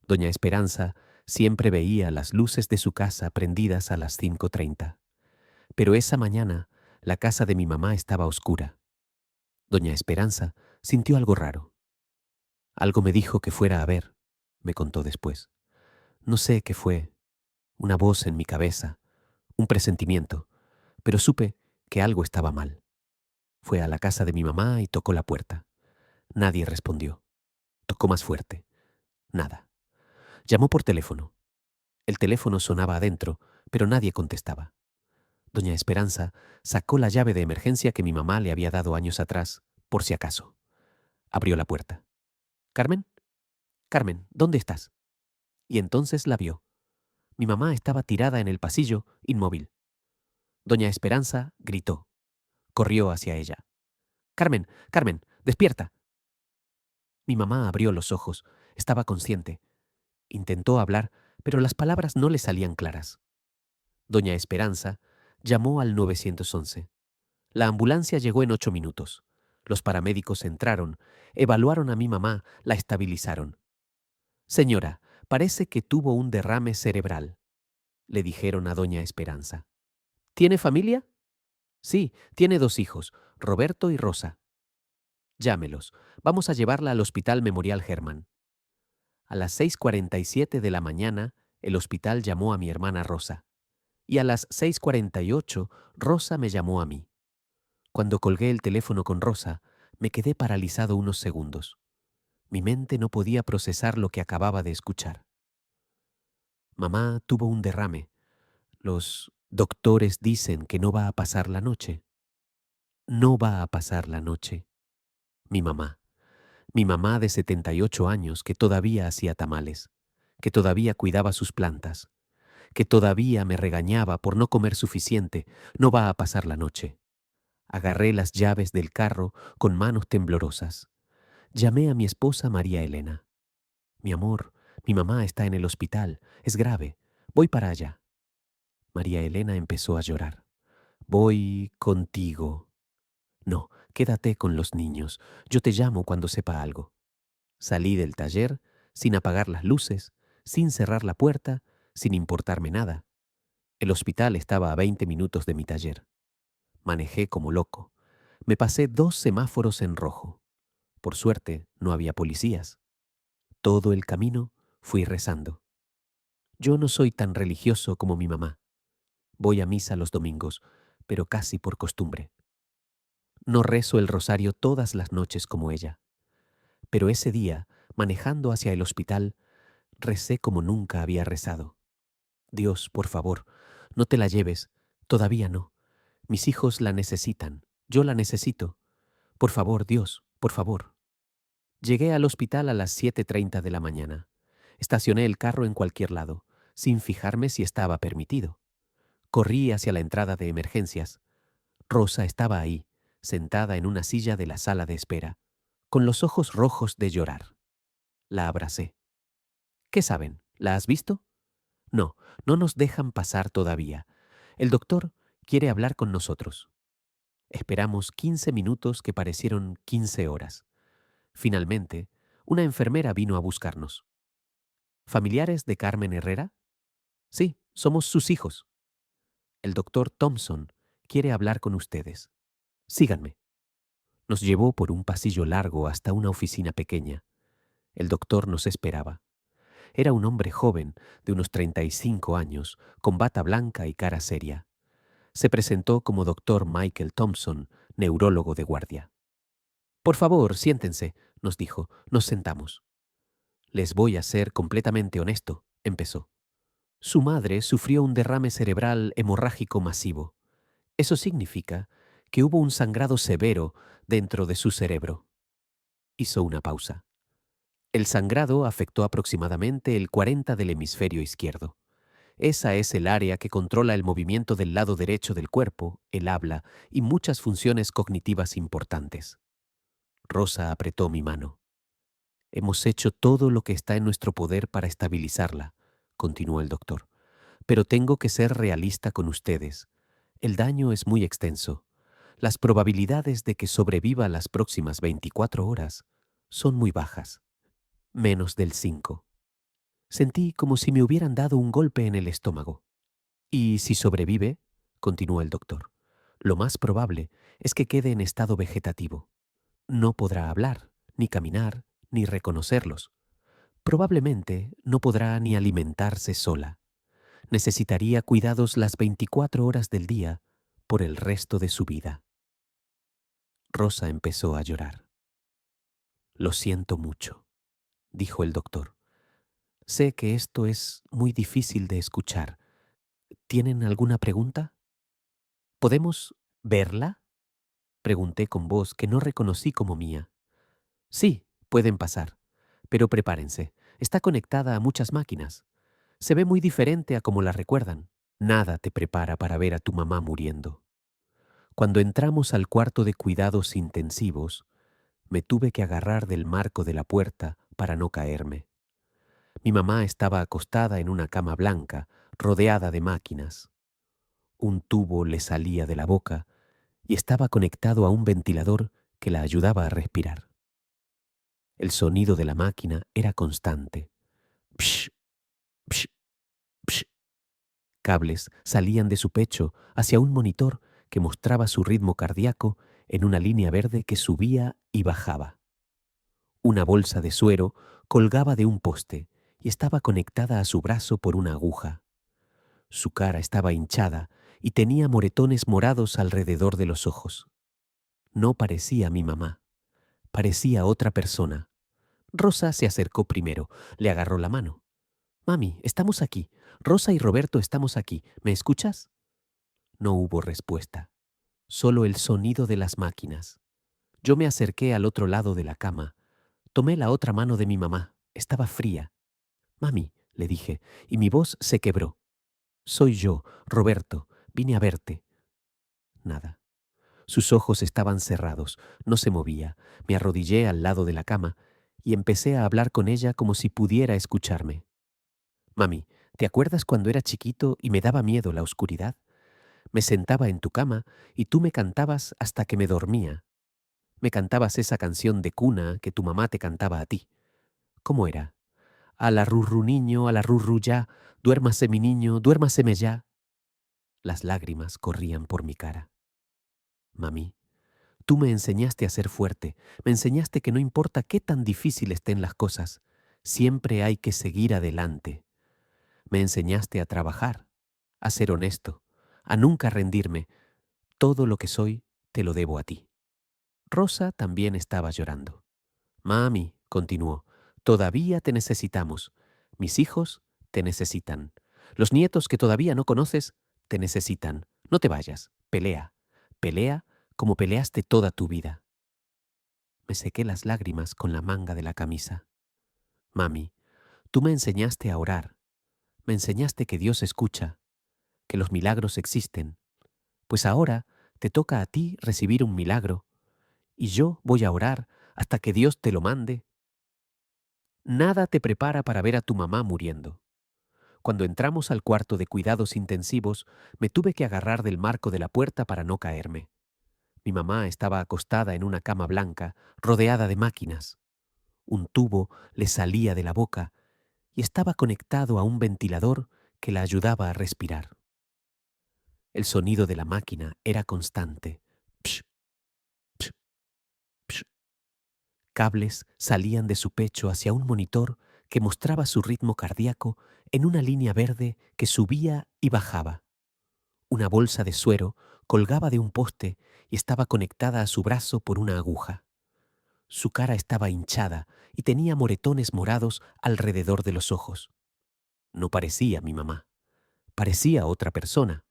A: Doña Esperanza siempre veía las luces de su casa prendidas a las 5:30. Pero esa mañana la casa de mi mamá estaba oscura. Doña Esperanza sintió algo raro. Algo me dijo que fuera a ver, me contó después. No sé qué fue, una voz en mi cabeza, un presentimiento, pero supe que algo estaba mal. Fue a la casa de mi mamá y tocó la puerta. Nadie respondió. Tocó más fuerte. Nada. Llamó por teléfono. El teléfono sonaba adentro, pero nadie contestaba. Doña Esperanza sacó la llave de emergencia que mi mamá le había dado años atrás, por si acaso. Abrió la puerta. «¿Carmen? Carmen, ¿dónde estás?» Y entonces la vio. Mi mamá estaba tirada en el pasillo, inmóvil. Doña Esperanza gritó. Corrió hacia ella. «Carmen, Carmen, despierta». Mi mamá abrió los ojos. Estaba consciente. Intentó hablar, pero las palabras no le salían claras. Doña Esperanza llamó al 911. La ambulancia llegó en 8 minutos. Los paramédicos entraron, evaluaron a mi mamá, la estabilizaron. «Señora, parece que tuvo un derrame cerebral», le dijeron a doña Esperanza. «¿Tiene familia?» «Sí, tiene 2 hijos, Roberto y Rosa». «Llámelos. Vamos a llevarla al Hospital Memorial Hermann». A las 6:47 de la mañana, el hospital llamó a mi hermana Rosa. Y a las 6:48, Rosa me llamó a mí. Cuando colgué el teléfono con Rosa, me quedé paralizado unos segundos. Mi mente no podía procesar lo que acababa de escuchar. Mamá tuvo un derrame. Los doctores dicen que no va a pasar la noche. No va a pasar la noche. Mi mamá de 78 años que todavía hacía tamales, que todavía cuidaba sus plantas, que todavía me regañaba por no comer suficiente, no va a pasar la noche. Agarré las llaves del carro con manos temblorosas. Llamé a mi esposa María Elena. «Mi amor, mi mamá está en el hospital. Es grave. Voy para allá». María Elena empezó a llorar. «Voy contigo». «No, quédate con los niños. Yo te llamo cuando sepa algo». Salí del taller sin apagar las luces, sin cerrar la puerta, sin importarme nada. El hospital estaba a 20 minutos de mi taller. Manejé como loco. Me pasé 2 semáforos en rojo. Por suerte, no había policías. Todo el camino fui rezando. Yo no soy tan religioso como mi mamá. Voy a misa los domingos, pero casi por costumbre. No rezo el rosario todas las noches como ella. Pero ese día, manejando hacia el hospital, Recé como nunca había rezado. Dios, por favor, no te la lleves. Todavía no. Mis hijos la necesitan. Yo la necesito. Por favor, Dios, por favor. Llegué al hospital a las 7:30 de la mañana. Estacioné el carro en cualquier lado, sin fijarme si estaba permitido. Corrí hacia la entrada de emergencias. Rosa estaba ahí, sentada en una silla de la sala de espera, con los ojos rojos de llorar. La abracé. ¿Qué saben? ¿La has visto? No, no nos dejan pasar todavía. El doctor quiere hablar con nosotros. Esperamos 15 minutos que parecieron 15 horas. Finalmente, una enfermera vino a buscarnos. ¿Familiares de Carmen Herrera? Sí, somos sus hijos. El doctor Thompson quiere hablar con ustedes. Síganme. Nos llevó por un pasillo largo hasta una oficina pequeña. El doctor nos esperaba. Era un hombre joven, de unos 35 años, con bata blanca y cara seria. Se presentó como doctor Michael Thompson, neurólogo de guardia. Por favor, siéntense, nos dijo. Nos sentamos. Les voy a ser completamente honesto, empezó. Su madre sufrió un derrame cerebral hemorrágico masivo. Eso significa que hubo un sangrado severo dentro de su cerebro. Hizo una pausa. El sangrado afectó aproximadamente el 40 del hemisferio izquierdo. Esa es el área que controla el movimiento del lado derecho del cuerpo, el habla y muchas funciones cognitivas importantes. Rosa apretó mi mano. Hemos hecho todo lo que está en nuestro poder para estabilizarla, continuó el doctor. Pero tengo que ser realista con ustedes. El daño es muy extenso. Las probabilidades de que sobreviva las próximas 24 horas son muy bajas, menos del 5. Sentí como si me hubieran dado un golpe en el estómago. Y si sobrevive, continuó el doctor, lo más probable es que quede en estado vegetativo. No podrá hablar, ni caminar, ni reconocerlos. Probablemente no podrá ni alimentarse sola. Necesitaría cuidados las 24 horas del día por el resto de su vida. Rosa empezó a llorar. Lo siento mucho, dijo el doctor. Sé que esto es muy difícil de escuchar. ¿Tienen alguna pregunta? ¿Podemos verla? Pregunté con voz que no reconocí como mía. Sí, pueden pasar, pero prepárense. Está conectada a muchas máquinas. Se ve muy diferente a como la recuerdan. Nada te prepara para ver a tu mamá muriendo. Cuando entramos al cuarto de cuidados intensivos, me tuve que agarrar del marco de la puerta para no caerme. Mi mamá estaba acostada en una cama blanca, rodeada de máquinas. Un tubo le salía de la boca y estaba conectado a un ventilador que la ayudaba a respirar. El sonido de la máquina era constante. Psh, psh, psh. Cables salían de su pecho hacia un monitor que mostraba su ritmo cardíaco en una línea verde que subía y bajaba. Una bolsa de suero colgaba de un poste y estaba conectada a su brazo por una aguja. Su cara estaba hinchada y tenía moretones morados alrededor de los ojos. No parecía mi mamá, parecía otra persona. Rosa se acercó primero, le agarró la mano. Mami, estamos aquí. Rosa y Roberto estamos aquí. ¿Me escuchas? No hubo respuesta, solo el sonido de las máquinas. Yo me acerqué al otro lado de la cama. Tomé la otra mano de mi mamá. Estaba fría. Mami, le dije, y mi voz se quebró. Soy yo, Roberto. Vine a verte. Nada. Sus ojos estaban cerrados. No se movía. Me arrodillé al lado de la cama y empecé a hablar con ella como si pudiera escucharme. Mami, ¿te acuerdas cuando era chiquito y me daba miedo la oscuridad? Me sentaba en tu cama y tú me cantabas hasta que me dormía. Me cantabas esa canción de cuna que tu mamá te cantaba a ti. ¿Cómo era? A la rurru niño, a la rurru ya, duérmase mi niño, duérmaseme ya. Las lágrimas corrían por mi cara. Mami, tú me enseñaste a ser fuerte, me enseñaste que no importa qué tan difícil estén las cosas, siempre hay que seguir adelante. Me enseñaste a trabajar, a ser honesto, a nunca rendirme. Todo lo que soy te lo debo a ti. Rosa también estaba llorando. Mami, continuó, todavía te necesitamos. Mis hijos te necesitan. Los nietos que todavía no conoces te necesitan. No te vayas. Pelea. Pelea como peleaste toda tu vida. Me sequé las lágrimas con la manga de la camisa. Mami, tú me enseñaste a orar. Me enseñaste que Dios escucha, que los milagros existen. Pues ahora te toca a ti recibir un milagro y yo voy a orar hasta que Dios te lo mande. Nada te prepara para ver a tu mamá muriendo. Cuando entramos al cuarto de cuidados intensivos, me tuve que agarrar del marco de la puerta para no caerme. Mi mamá estaba acostada en una cama blanca, rodeada de máquinas. Un tubo le salía de la boca y estaba conectado a un ventilador que la ayudaba a respirar. El sonido de la máquina era constante. Psh, psh, psh. Cables salían de su pecho hacia un monitor que mostraba su ritmo cardíaco en una línea verde que subía y bajaba. Una bolsa de suero colgaba de un poste y estaba conectada a su brazo por una aguja. Su cara estaba hinchada y tenía moretones morados alrededor de los ojos. No parecía mi mamá, parecía otra persona.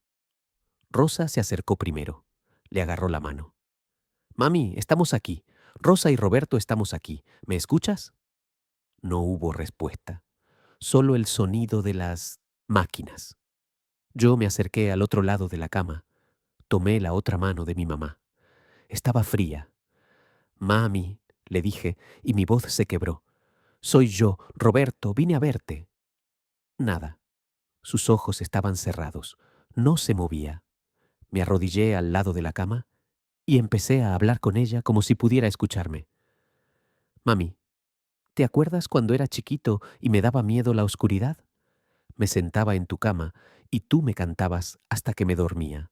A: Rosa se acercó primero. Le agarró la mano. Mami, estamos aquí. Rosa y Roberto estamos aquí. ¿Me escuchas? No hubo respuesta, solo el sonido de las máquinas. Yo me acerqué al otro lado de la cama. Tomé la otra mano de mi mamá. Estaba fría. Mami, le dije, y mi voz se quebró. Soy yo, Roberto, vine a verte. Nada. Sus ojos estaban cerrados. No se movía. Me arrodillé al lado de la cama y empecé a hablar con ella como si pudiera escucharme. Mami, ¿te acuerdas cuando era chiquito y me daba miedo la oscuridad? Me sentaba en tu cama y tú me cantabas hasta que me dormía.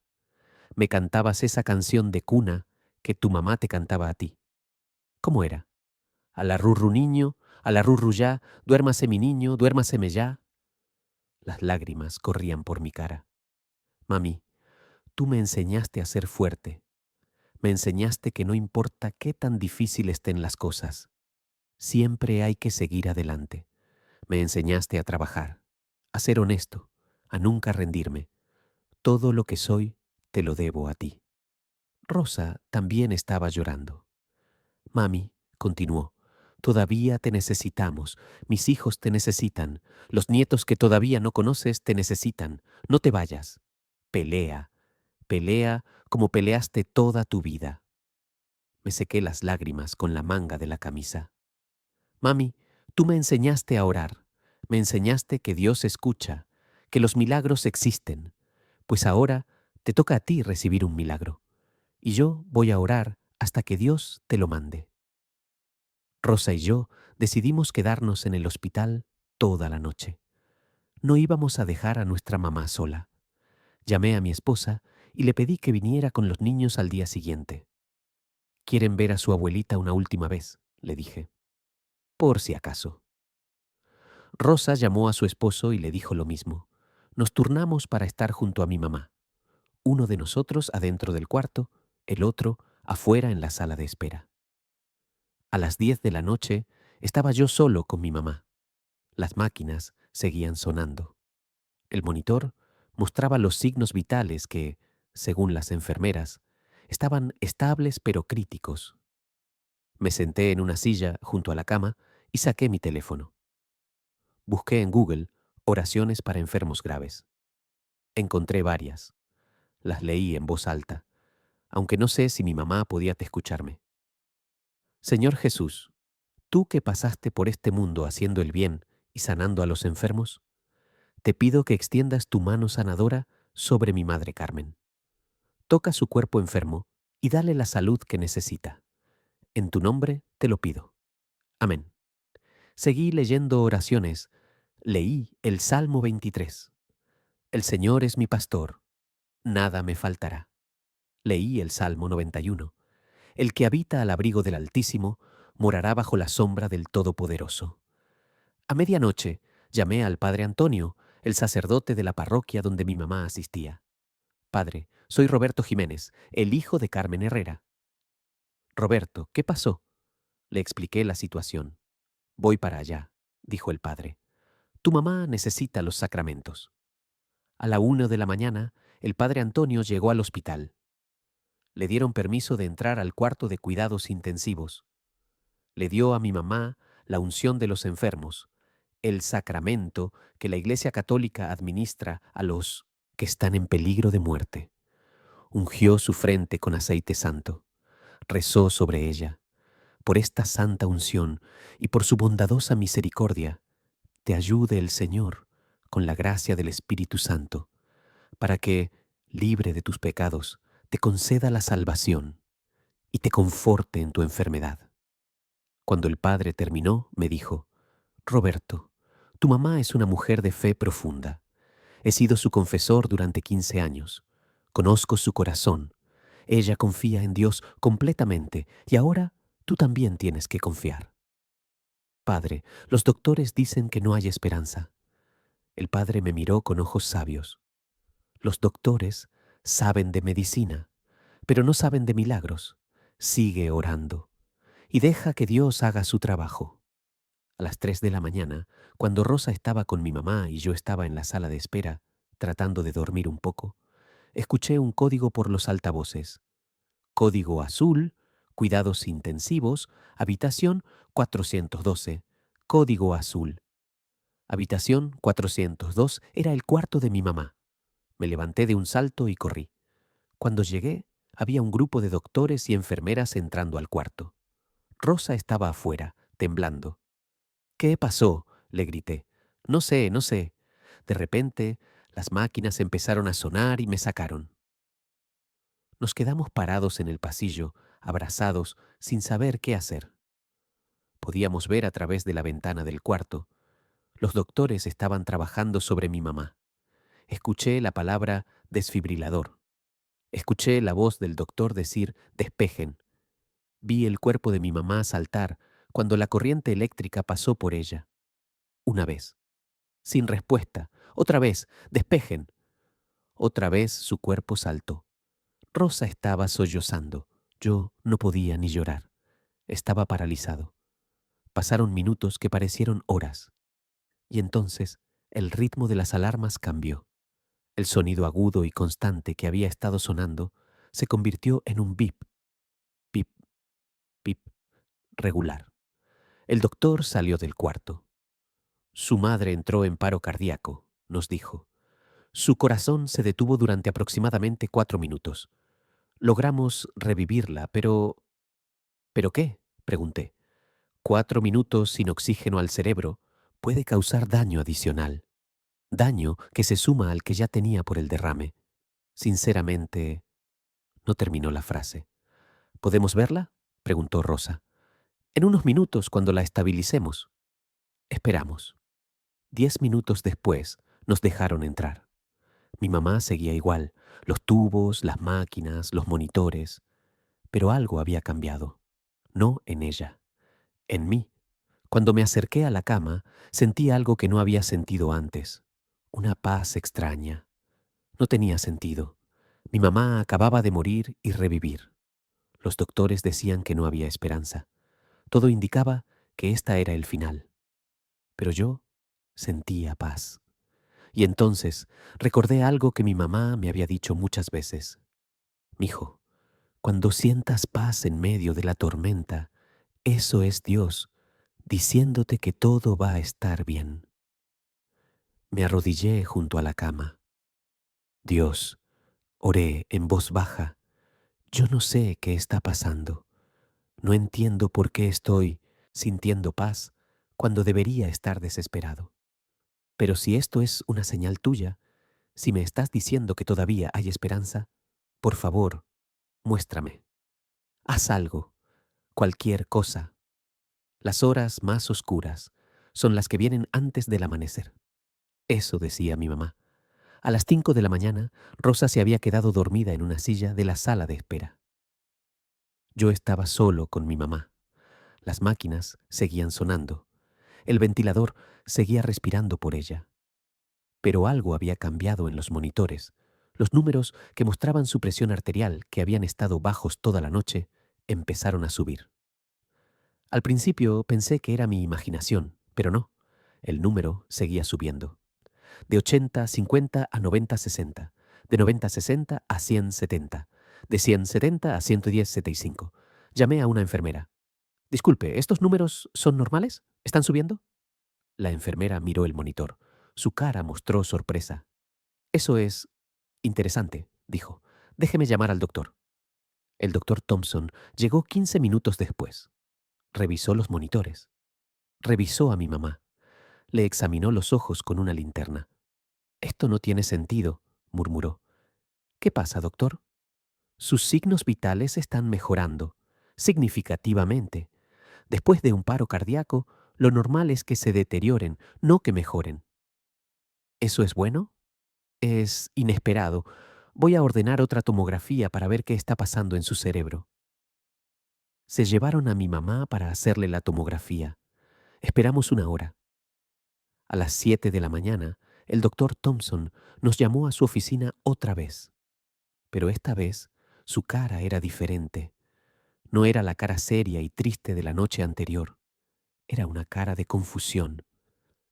A: Me cantabas esa canción de cuna que tu mamá te cantaba a ti. ¿Cómo era? A la rurru niño, a la rurru ya, duérmase mi niño, duérmaseme ya. Las lágrimas corrían por mi cara. Mami, tú me enseñaste a ser fuerte. Me enseñaste que no importa qué tan difícil estén las cosas, siempre hay que seguir adelante. Me enseñaste a trabajar, a ser honesto, a nunca rendirme. Todo lo que soy te lo debo a ti. Rosa también estaba llorando. Mami, continuó, todavía te necesitamos, mis hijos te necesitan, los nietos que todavía no conoces te necesitan, no te vayas. Pelea, pelea como peleaste toda tu vida. Me sequé las lágrimas con la manga de la camisa. Mami, tú me enseñaste a orar, me enseñaste que Dios escucha, que los milagros existen, pues ahora te toca a ti recibir un milagro, y yo voy a orar hasta que Dios te lo mande. Rosa y yo decidimos quedarnos en el hospital toda la noche. No íbamos a dejar a nuestra mamá sola. Llamé a mi esposa y le pedí que viniera con los niños al día siguiente. ¿Quieren ver a su abuelita una última vez?, le dije. Por si acaso. Rosa llamó a su esposo y le dijo lo mismo. Nos turnamos para estar junto a mi mamá. Uno de nosotros adentro del cuarto, el otro afuera en la sala de espera. A las 10 de la noche estaba yo solo con mi mamá. Las máquinas seguían sonando. El monitor mostraba los signos vitales que, según las enfermeras, estaban estables pero críticos. Me senté en una silla junto a la cama y saqué mi teléfono. Busqué en Google oraciones para enfermos graves. Encontré varias. Las leí en voz alta, aunque no sé si mi mamá podía escucharme. Señor Jesús, tú que pasaste por este mundo haciendo el bien y sanando a los enfermos, te pido que extiendas tu mano sanadora sobre mi madre Carmen. Toca su cuerpo enfermo y dale la salud que necesita. En tu nombre te lo pido. Amén. Seguí leyendo oraciones. Leí el Salmo 23. El Señor es mi pastor, nada me faltará. Leí el Salmo 91. El que habita al abrigo del Altísimo morará bajo la sombra del Todopoderoso. A medianoche llamé al padre Antonio, el sacerdote de la parroquia donde mi mamá asistía. Padre, soy Roberto Jiménez, el hijo de Carmen Herrera. Roberto, ¿qué pasó? Le expliqué la situación. Voy para allá, dijo el padre. Tu mamá necesita los sacramentos. A la 1 de la mañana, el padre Antonio llegó al hospital. Le dieron permiso de entrar al cuarto de cuidados intensivos. Le dio a mi mamá la unción de los enfermos, el sacramento que la Iglesia Católica administra a los que están en peligro de muerte. Ungió su frente con aceite santo, rezó sobre ella. Por esta santa unción y por su bondadosa misericordia, te ayude el Señor con la gracia del Espíritu Santo, para que, libre de tus pecados, te conceda la salvación y te conforte en tu enfermedad. Cuando el padre terminó, me dijo: Roberto, tu mamá es una mujer de fe profunda. He sido su confesor durante 15 años. Conozco su corazón. Ella confía en Dios completamente y ahora tú también tienes que confiar. Padre, los doctores dicen que no hay esperanza. El padre me miró con ojos sabios. Los doctores saben de medicina, pero no saben de milagros. Sigue orando y deja que Dios haga su trabajo. A las 3 de la mañana, cuando Rosa estaba con mi mamá y yo estaba en la sala de espera, tratando de dormir un poco, escuché un código por los altavoces. Código azul, cuidados intensivos, habitación 412. Código azul. Habitación 402 era el cuarto de mi mamá. Me levanté de un salto y corrí. Cuando llegué, había un grupo de doctores y enfermeras entrando al cuarto. Rosa estaba afuera, temblando. ¿Qué pasó?, le grité. No sé, no sé. De repente, las máquinas empezaron a sonar y me sacaron. Nos quedamos parados en el pasillo, abrazados, sin saber qué hacer. Podíamos ver a través de la ventana del cuarto. Los doctores estaban trabajando sobre mi mamá. Escuché la palabra desfibrilador. Escuché la voz del doctor decir despejen. Vi el cuerpo de mi mamá saltar cuando la corriente eléctrica pasó por ella. Una vez. Sin respuesta. Otra vez. Despejen. Otra vez su cuerpo saltó. Rosa estaba sollozando. Yo no podía ni llorar. Estaba paralizado. Pasaron minutos que parecieron horas. Y entonces el ritmo de las alarmas cambió. El sonido agudo y constante que había estado sonando se convirtió en un bip, pip, pip, regular. El doctor salió del cuarto. Su madre entró en paro cardíaco, nos dijo. Su corazón se detuvo durante aproximadamente 4 minutos. Logramos revivirla, pero... ¿Pero qué?, pregunté. 4 minutos sin oxígeno al cerebro puede causar daño adicional. Daño que se suma al que ya tenía por el derrame. Sinceramente, no terminó la frase. ¿Podemos verla?, preguntó Rosa. En unos minutos, cuando la estabilicemos. Esperamos. 10 minutos después, nos dejaron entrar. Mi mamá seguía igual, los tubos, las máquinas, los monitores. Pero algo había cambiado. No en ella, en mí. Cuando me acerqué a la cama, sentí algo que no había sentido antes. Una paz extraña. No tenía sentido. Mi mamá acababa de morir y revivir. Los doctores decían que no había esperanza. Todo indicaba que esta era el final. Pero yo sentía paz. Y entonces recordé algo que mi mamá me había dicho muchas veces. Mijo, cuando sientas paz en medio de la tormenta, eso es Dios diciéndote que todo va a estar bien. Me arrodillé junto a la cama. Dios, oré en voz baja. Yo no sé qué está pasando. No entiendo por qué estoy sintiendo paz cuando debería estar desesperado. Pero si esto es una señal tuya, si me estás diciendo que todavía hay esperanza, por favor, muéstrame. Haz algo, cualquier cosa. Las horas más oscuras son las que vienen antes del amanecer. Eso decía mi mamá. A las 5 de la mañana, Rosa se había quedado dormida en una silla de la sala de espera. Yo estaba solo con mi mamá. Las máquinas seguían sonando. El ventilador seguía respirando por ella. Pero algo había cambiado en los monitores. Los números que mostraban su presión arterial, que habían estado bajos toda la noche, empezaron a subir. Al principio pensé que era mi imaginación, pero no. El número seguía subiendo. De 80-50 a 90-60. De 90-60 a 100-70. De 100-70 a 110-75. Llamé a una enfermera. Disculpe, ¿estos números son normales? ¿Están subiendo? La enfermera miró el monitor. Su cara mostró sorpresa. Eso es interesante, dijo. Déjeme llamar al doctor. El doctor Thompson llegó 15 minutos después. Revisó los monitores. Revisó a mi mamá. Le examinó los ojos con una linterna. Esto no tiene sentido, murmuró. ¿Qué pasa, doctor? Sus signos vitales están mejorando, significativamente. Después de un paro cardíaco, lo normal es que se deterioren, no que mejoren. ¿Eso es bueno? Es inesperado. Voy a ordenar otra tomografía para ver qué está pasando en su cerebro. Se llevaron a mi mamá para hacerle la tomografía. Esperamos una hora. A las 7 de la mañana, el doctor Thompson nos llamó a su oficina otra vez. Pero esta vez, su cara era diferente. No era la cara seria y triste de la noche anterior. Era una cara de confusión,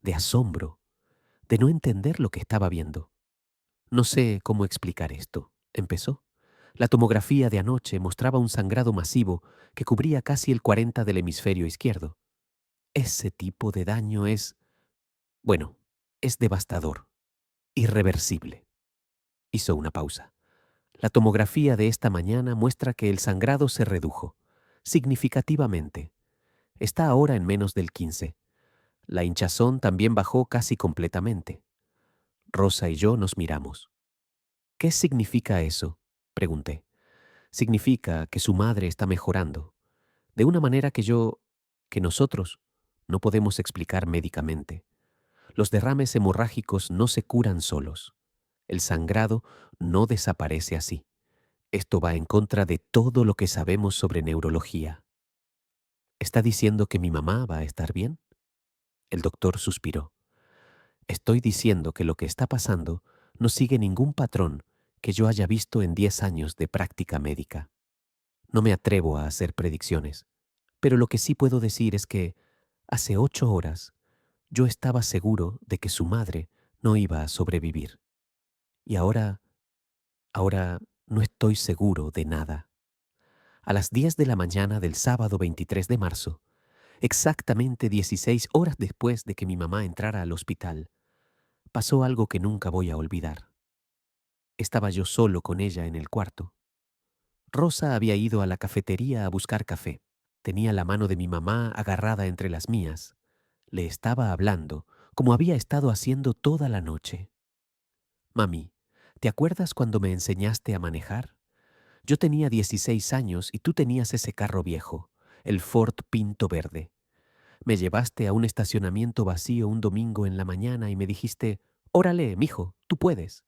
A: de asombro, de no entender lo que estaba viendo. No sé cómo explicar esto, empezó. La tomografía de anoche mostraba un sangrado masivo que cubría casi el 40 del hemisferio izquierdo. Ese tipo de daño bueno, es devastador, irreversible. Hizo una pausa. La tomografía de esta mañana muestra que el sangrado se redujo, significativamente. Está ahora en menos del 15. La hinchazón también bajó casi completamente. Rosa y yo nos miramos. ¿Qué significa eso?, pregunté. Significa que su madre está mejorando, de una manera que nosotros, no podemos explicar médicamente. Los derrames hemorrágicos no se curan solos. El sangrado no desaparece así. Esto va en contra de todo lo que sabemos sobre neurología. ¿Está diciendo que mi mamá va a estar bien? El doctor suspiró. Estoy diciendo que lo que está pasando no sigue ningún patrón que yo haya visto en 10 años de práctica médica. No me atrevo a hacer predicciones, pero lo que sí puedo decir es que hace 8 horas yo estaba seguro de que su madre no iba a sobrevivir. Y ahora no estoy seguro de nada. A las 10 de la mañana del sábado 23 de marzo, exactamente 16 horas después de que mi mamá entrara al hospital, pasó algo que nunca voy a olvidar. Estaba yo solo con ella en el cuarto. Rosa había ido a la cafetería a buscar café. Tenía la mano de mi mamá agarrada entre las mías. Le estaba hablando, como había estado haciendo toda la noche. Mami, ¿te acuerdas cuando me enseñaste a manejar? Yo tenía 16 años y tú tenías ese carro viejo, el Ford Pinto verde. Me llevaste a un estacionamiento vacío un domingo en la mañana y me dijiste, «Órale, mijo, tú puedes».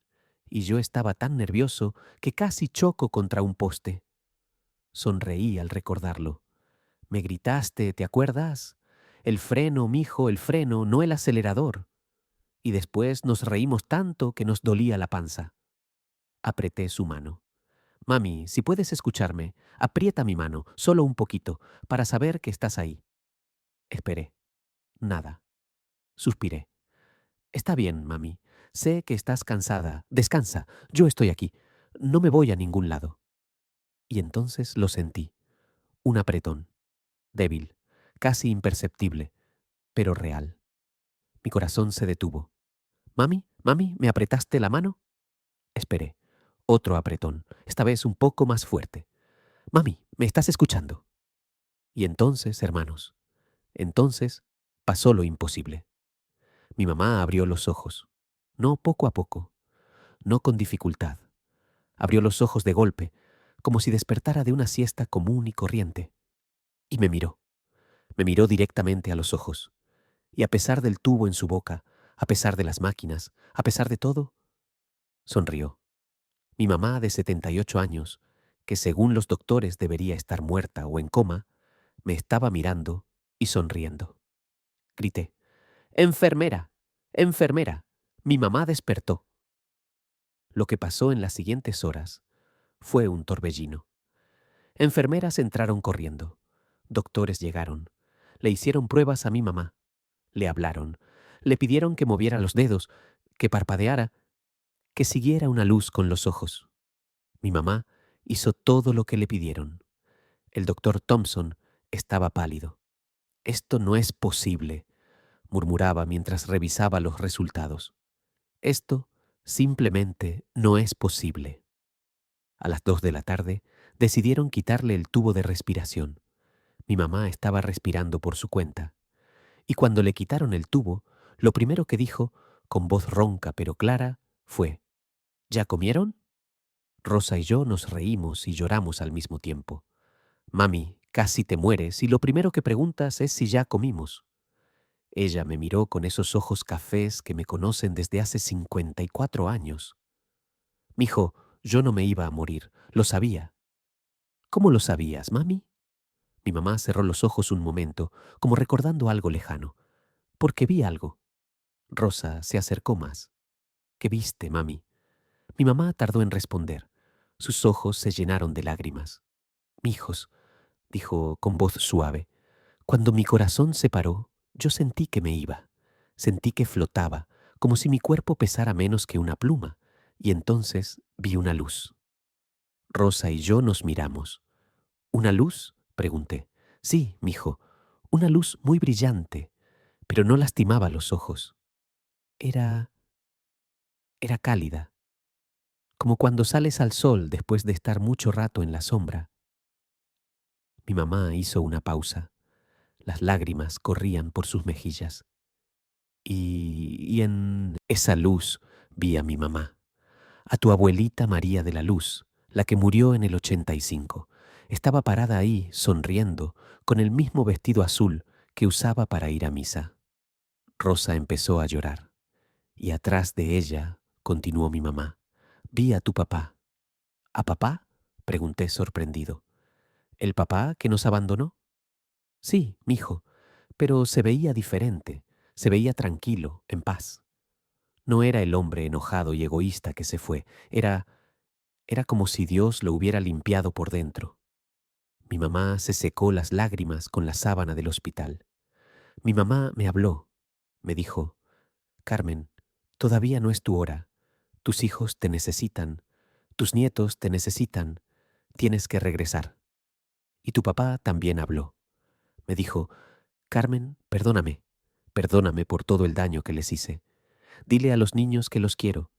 A: Y yo estaba tan nervioso que casi choco contra un poste. Sonreí al recordarlo. Me gritaste, ¿te acuerdas? El freno, mijo, el freno, no el acelerador. Y después nos reímos tanto que nos dolía la panza. Apreté su mano. Mami, si puedes escucharme, aprieta mi mano, solo un poquito, para saber que estás ahí. Esperé. Nada. Suspiré. Está bien, mami. Sé que estás cansada. Descansa. Yo estoy aquí. No me voy a ningún lado. Y entonces lo sentí. Un apretón. Débil. Casi imperceptible. Pero real. Mi corazón se detuvo. Mami, mami, ¿me apretaste la mano? Esperé. Otro apretón. Esta vez un poco más fuerte. Mami, ¿me estás escuchando? Y entonces, hermanos, entonces pasó lo imposible. Mi mamá abrió los ojos. No poco a poco. No con dificultad. Abrió los ojos de golpe, como si despertara de una siesta común y corriente. Y me miró. Me miró directamente a los ojos. Y a pesar del tubo en su boca, a pesar de las máquinas, a pesar de todo, sonrió. Mi mamá de 78 años, que según los doctores debería estar muerta o en coma, me estaba mirando y sonriendo. Grité, «¡Enfermera! ¡Enfermera!». Mi mamá despertó. Lo que pasó en las siguientes horas fue un torbellino. Enfermeras entraron corriendo. Doctores llegaron. Le hicieron pruebas a mi mamá. Le hablaron. Le pidieron que moviera los dedos, que parpadeara, que siguiera una luz con los ojos. Mi mamá hizo todo lo que le pidieron. El doctor Thompson estaba pálido. «Esto no es posible», murmuraba mientras revisaba los resultados. «Esto simplemente no es posible». A las 2 de la tarde decidieron quitarle el tubo de respiración. Mi mamá estaba respirando por su cuenta. Y cuando le quitaron el tubo, lo primero que dijo, con voz ronca pero clara, fue: «¿Ya comieron?». Rosa y yo nos reímos y lloramos al mismo tiempo. «Mami, casi te mueres y lo primero que preguntas es si ya comimos». Ella me miró con esos ojos cafés que me conocen desde hace 54 años. «Mijo, yo no me iba a morir, lo sabía». «¿Cómo lo sabías, mami?». Mi mamá cerró los ojos un momento, como recordando algo lejano. «Porque vi algo». Rosa se acercó más. «¿Qué viste, mami?». Mi mamá tardó en responder. Sus ojos se llenaron de lágrimas. «Mijos», dijo con voz suave, «cuando mi corazón se paró, yo sentí que me iba. Sentí que flotaba, como si mi cuerpo pesara menos que una pluma, y entonces vi una luz». Rosa y yo nos miramos. «¿Una luz?», pregunté. «Sí, mijo, una luz muy brillante, pero no lastimaba los ojos. Era... era cálida, como cuando sales al sol después de estar mucho rato en la sombra». Mi mamá hizo una pausa. Las lágrimas corrían por sus mejillas. Y en esa luz vi a mi mamá, a tu abuelita María de la Luz, la que murió en el 85. Estaba parada ahí, sonriendo, con el mismo vestido azul que usaba para ir a misa. Rosa empezó a llorar. Y atrás de ella, continuó mi mamá, vi a tu papá. ¿A papá?, pregunté sorprendido. ¿El papá que nos abandonó? Sí, mijo, pero se veía diferente, se veía tranquilo, en paz. No era el hombre enojado y egoísta que se fue, era como si Dios lo hubiera limpiado por dentro. Mi mamá se secó las lágrimas con la sábana del hospital. Mi mamá me habló, me dijo: «Carmen, todavía no es tu hora. Tus hijos te necesitan, tus nietos te necesitan, tienes que regresar». Y tu papá también habló. Me dijo: «Carmen, perdóname, perdóname por todo el daño que les hice. Dile a los niños que los quiero,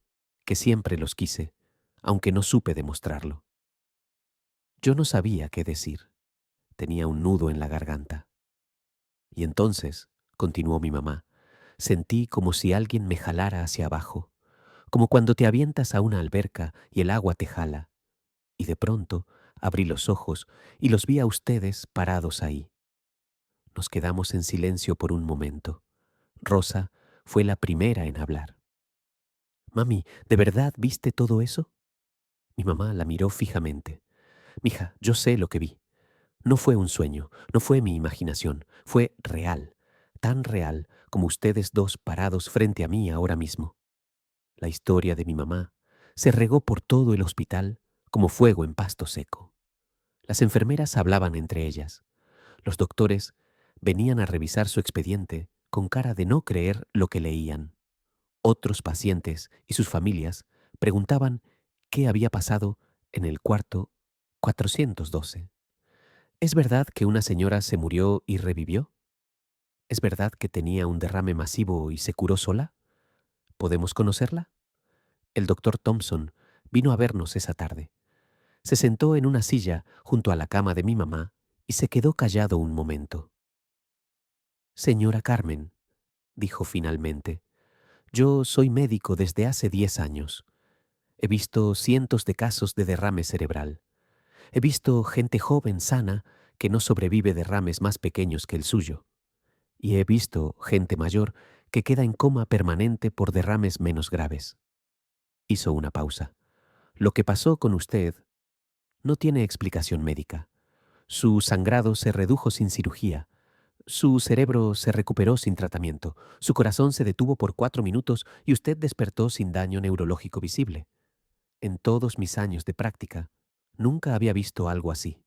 A: que siempre los quise, aunque no supe demostrarlo». Yo no sabía qué decir. Tenía un nudo en la garganta. Y entonces, continuó mi mamá, sentí como si alguien me jalara hacia abajo, como cuando te avientas a una alberca y el agua te jala. Y de pronto abrí los ojos y los vi a ustedes parados ahí. Nos quedamos en silencio por un momento. Rosa fue la primera en hablar. «Mami, ¿de verdad viste todo eso?». Mi mamá la miró fijamente. «Mija, yo sé lo que vi. No fue un sueño, no fue mi imaginación, fue real, tan real como ustedes dos parados frente a mí ahora mismo». La historia de mi mamá se regó por todo el hospital como fuego en pasto seco. Las enfermeras hablaban entre ellas. Los doctores venían a revisar su expediente con cara de no creer lo que leían. Otros pacientes y sus familias preguntaban qué había pasado en el cuarto 412. ¿Es verdad que una señora se murió y revivió? ¿Es verdad que tenía un derrame masivo y se curó sola? ¿Podemos conocerla? El doctor Thompson vino a vernos esa tarde. Se sentó en una silla junto a la cama de mi mamá y se quedó callado un momento. «Señora Carmen», dijo finalmente, «yo soy médico desde hace 10 años. He visto cientos de casos de derrame cerebral. He visto gente joven, sana, que no sobrevive derrames más pequeños que el suyo. Y he visto gente mayor que queda en coma permanente por derrames menos graves». Hizo una pausa. «Lo que pasó con usted no tiene explicación médica. Su sangrado se redujo sin cirugía. Su cerebro se recuperó sin tratamiento. Su corazón se detuvo por 4 minutos y usted despertó sin daño neurológico visible. En todos mis años de práctica, nunca había visto algo así».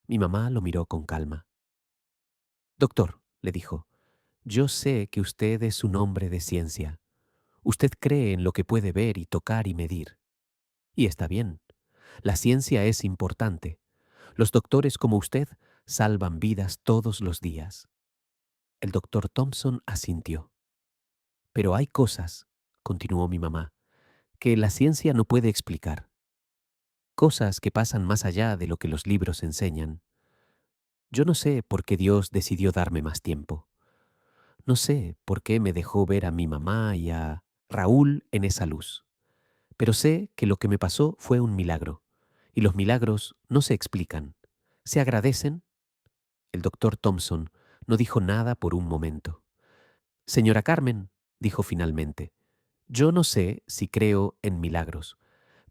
A: Mi mamá lo miró con calma. «Doctor», le dijo, Yo sé que usted es un hombre de ciencia. Usted cree en lo que puede ver y tocar y medir. Y está bien. La ciencia es importante. Los doctores como usted salvan vidas todos los días. El doctor Thompson asintió. Pero hay cosas, continuó mi mamá, que la ciencia no puede explicar. Cosas que pasan más allá de lo que los libros enseñan. Yo no sé por qué Dios decidió darme más tiempo. No sé por qué me dejó ver a mi mamá y a Raúl en esa luz. Pero sé que lo que me pasó fue un milagro. Y los milagros no se explican. Se agradecen. El doctor Thompson no dijo nada por un momento. Señora Carmen, dijo finalmente, yo no sé si creo en milagros,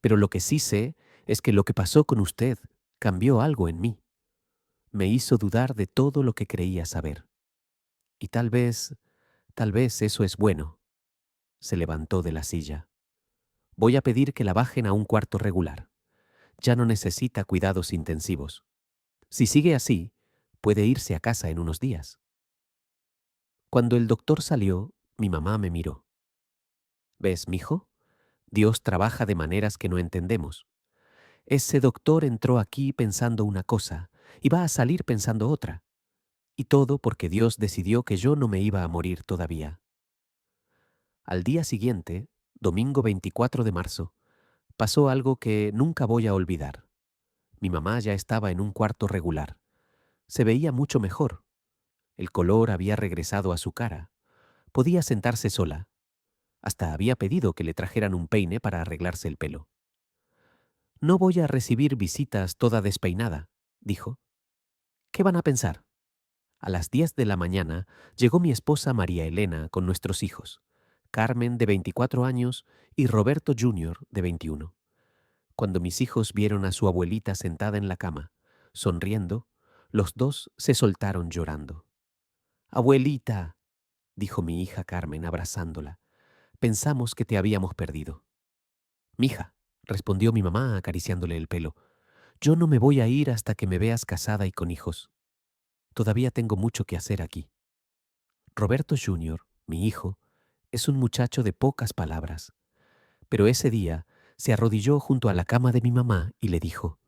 A: pero lo que sí sé es que lo que pasó con usted cambió algo en mí. Me hizo dudar de todo lo que creía saber. Y tal vez eso es bueno. Se levantó de la silla. Voy a pedir que la bajen a un cuarto regular. Ya no necesita cuidados intensivos. Si sigue así, puede irse a casa en unos días. Cuando el doctor salió, mi mamá me miró. ¿Ves, mijo? Dios trabaja de maneras que no entendemos. Ese doctor entró aquí pensando una cosa y va a salir pensando otra. Y todo porque Dios decidió que yo no me iba a morir todavía. Al día siguiente, domingo 24 de marzo, pasó algo que nunca voy a olvidar. Mi mamá ya estaba en un cuarto regular. Se veía mucho mejor. El color había regresado a su cara. Podía sentarse sola. Hasta había pedido que le trajeran un peine para arreglarse el pelo. No voy a recibir visitas toda despeinada, dijo. ¿Qué van a pensar? A las 10 de la mañana llegó mi esposa María Elena con nuestros hijos, Carmen de 24 años y Roberto Jr. de 21. Cuando mis hijos vieron a su abuelita sentada en la cama, sonriendo, los dos se soltaron llorando. Abuelita, dijo mi hija Carmen abrazándola, pensamos que te habíamos perdido. Mija, respondió mi mamá acariciándole el pelo, yo no me voy a ir hasta que me veas casada y con hijos. Todavía tengo mucho que hacer aquí. Roberto Jr., mi hijo, es un muchacho de pocas palabras, pero ese día se arrodilló junto a la cama de mi mamá y le dijo,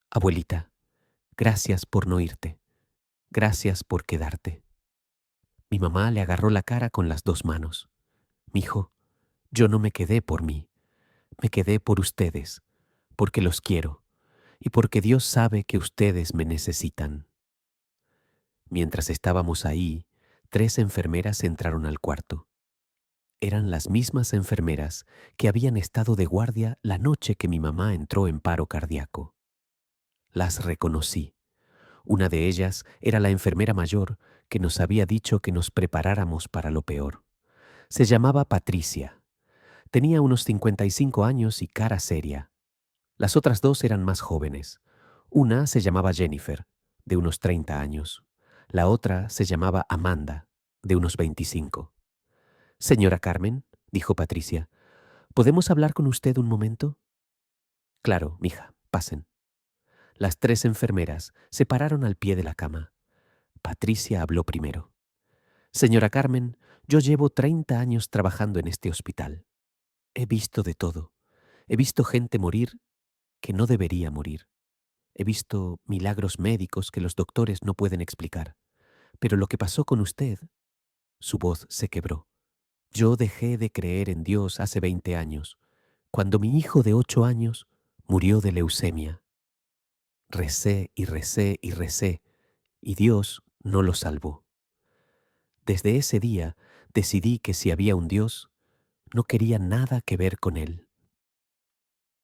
A: Abuelita, gracias por no irte, gracias por quedarte. Mi mamá le agarró la cara con las dos manos. Mijo, yo no me quedé por mí, me quedé por ustedes, porque los quiero y porque Dios sabe que ustedes me necesitan. Mientras estábamos ahí, 3 enfermeras entraron al cuarto. Eran las mismas enfermeras que habían estado de guardia la noche que mi mamá entró en paro cardíaco. Las reconocí. Una de ellas era la enfermera mayor que nos había dicho que nos preparáramos para lo peor. Se llamaba Patricia. Tenía unos 55 años y cara seria. Las otras dos eran más jóvenes. Una se llamaba Jennifer, de unos 30 años. La otra se llamaba Amanda, de unos 25. Señora Carmen, dijo Patricia, ¿podemos hablar con usted un momento? Claro, mija, pasen. Las 3 enfermeras se pararon al pie de la cama. Patricia habló primero. Señora Carmen, yo llevo 30 años trabajando en este hospital. He visto de todo. He visto gente morir que no debería morir. He visto milagros médicos que los doctores no pueden explicar. Pero lo que pasó con usted, su voz se quebró. Yo dejé de creer en Dios hace 20 años, cuando mi hijo de 8 años murió de leucemia. Recé y recé y recé, y Dios no lo salvó. Desde ese día decidí que si había un Dios, no quería nada que ver con él.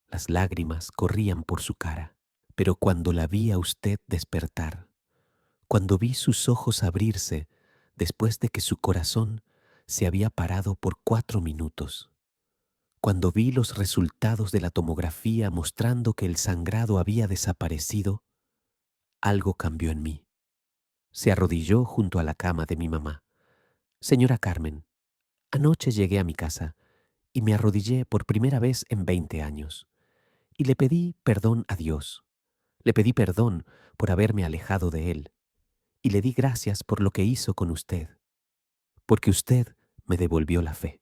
A: Las lágrimas corrían por su cara, pero cuando la vi a usted despertar, cuando vi sus ojos abrirse después de que su corazón se había parado por 4 minutos, cuando vi los resultados de la tomografía mostrando que el sangrado había desaparecido, algo cambió en mí. Se arrodilló junto a la cama de mi mamá. Señora Carmen, anoche llegué a mi casa y me arrodillé por primera vez en 20 años y le pedí perdón a Dios. Le pedí perdón por haberme alejado de Él y le di gracias por lo que hizo con usted. porque usted me devolvió la fe.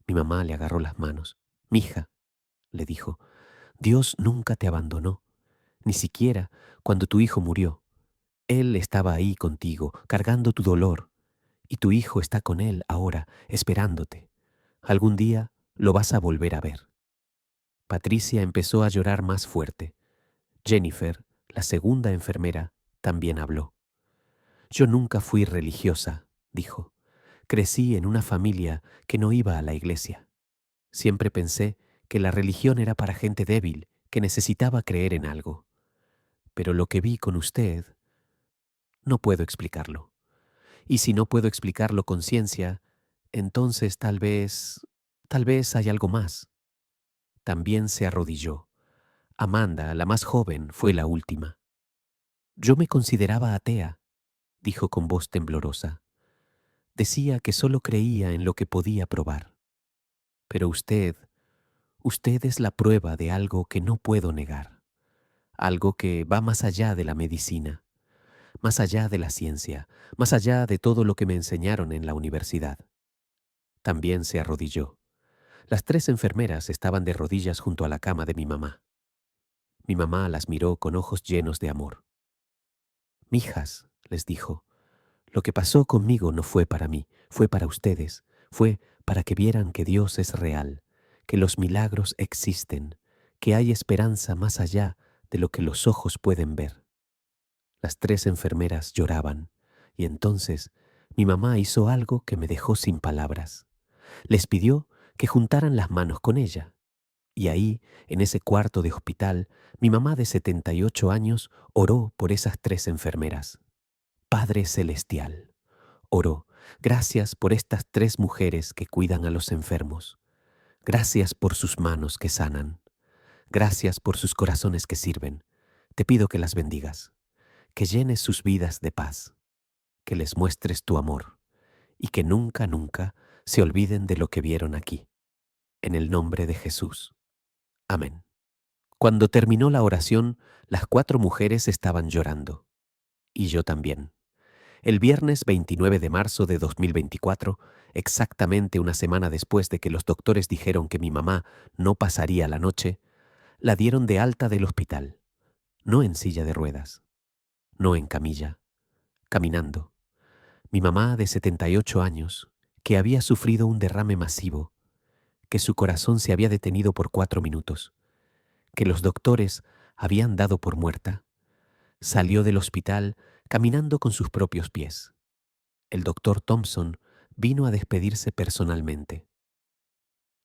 A: Mi mamá le agarró las manos. Mija, le dijo, Dios nunca te abandonó, ni siquiera cuando tu hijo murió. Él estaba ahí contigo, cargando tu dolor, y tu hijo está con él ahora, esperándote. Algún día lo vas a volver a ver. Patricia empezó a llorar más fuerte. Jennifer, la segunda enfermera, también habló. Yo nunca fui religiosa, dijo. Crecí en una familia que no iba a la iglesia. Siempre pensé que la religión era para gente débil, que necesitaba creer en algo. Pero lo que vi con usted, no puedo explicarlo. Y si no puedo explicarlo con ciencia, entonces tal vez hay algo más. También se arrodilló. Amanda, la más joven, fue la última. Yo me consideraba atea, dijo con voz temblorosa. Decía que solo creía en lo que podía probar. Pero usted es la prueba de algo que no puedo negar, algo que va más allá de la medicina, más allá de la ciencia, más allá de todo lo que me enseñaron en la universidad. También se arrodilló. Las tres enfermeras estaban de rodillas junto a la cama de mi mamá. Mi mamá las miró con ojos llenos de amor. Mijas, les dijo, lo que pasó conmigo no fue para mí, fue para ustedes, fue para que vieran que Dios es real, que los milagros existen, que hay esperanza más allá de lo que los ojos pueden ver. Las tres enfermeras lloraban, y entonces mi mamá hizo algo que me dejó sin palabras. Les pidió que juntaran las manos con ella. Y ahí, en ese cuarto de hospital, mi mamá de 78 años oró por esas tres enfermeras. Padre Celestial, oró, gracias por estas tres mujeres que cuidan a los enfermos. Gracias por sus manos que sanan. Gracias por sus corazones que sirven. Te pido que las bendigas, que llenes sus vidas de paz, que les muestres tu amor y que nunca, nunca se olviden de lo que vieron aquí. En el nombre de Jesús. Amén. Cuando terminó la oración, las cuatro mujeres estaban llorando. Y yo también. El viernes 29 de marzo de 2024, exactamente una semana después de que los doctores dijeron que mi mamá no pasaría la noche, la dieron de alta del hospital. No en silla de ruedas, no en camilla, caminando. Mi mamá de 78 años, que había sufrido un derrame masivo, que su corazón se había detenido por 4 minutos, que los doctores habían dado por muerta, salió del hospital caminando con sus propios pies. El doctor Thompson vino a despedirse personalmente.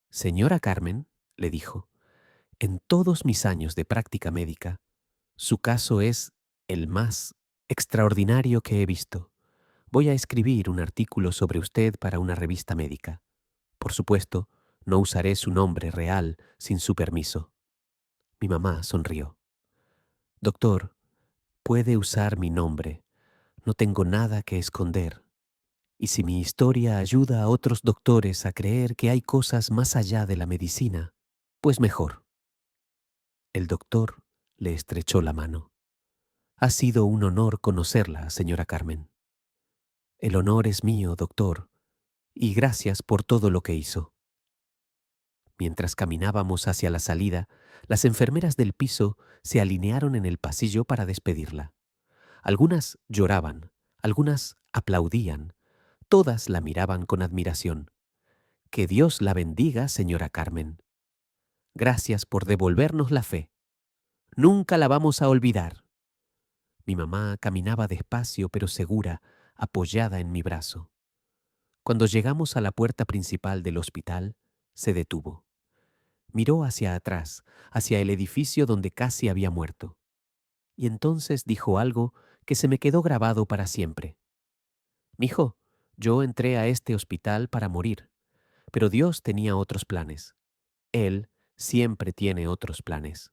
A: Señora Carmen, le dijo, en todos mis años de práctica médica, su caso es el más extraordinario que he visto. Voy a escribir un artículo sobre usted para una revista médica. Por supuesto, no usaré su nombre real sin su permiso. Mi mamá sonrió. Doctor, puede usar mi nombre. No tengo nada que esconder. Y si mi historia ayuda a otros doctores a creer que hay cosas más allá de la medicina, pues mejor. El doctor le estrechó la mano. Ha sido un honor conocerla, señora Carmen. El honor es mío, doctor, y gracias por todo lo que hizo. Mientras caminábamos hacia la salida, las enfermeras del piso se alinearon en el pasillo para despedirla. Algunas lloraban, algunas aplaudían, todas la miraban con admiración. Que Dios la bendiga, señora Carmen. Gracias por devolvernos la fe. Nunca la vamos a olvidar. Mi mamá caminaba despacio pero segura, apoyada en mi brazo. Cuando llegamos a la puerta principal del hospital, se detuvo. Miró hacia atrás, hacia el edificio donde casi había muerto. Y entonces dijo algo que se me quedó grabado para siempre. Mijo, yo entré a este hospital para morir, pero Dios tenía otros planes. Él siempre tiene otros planes.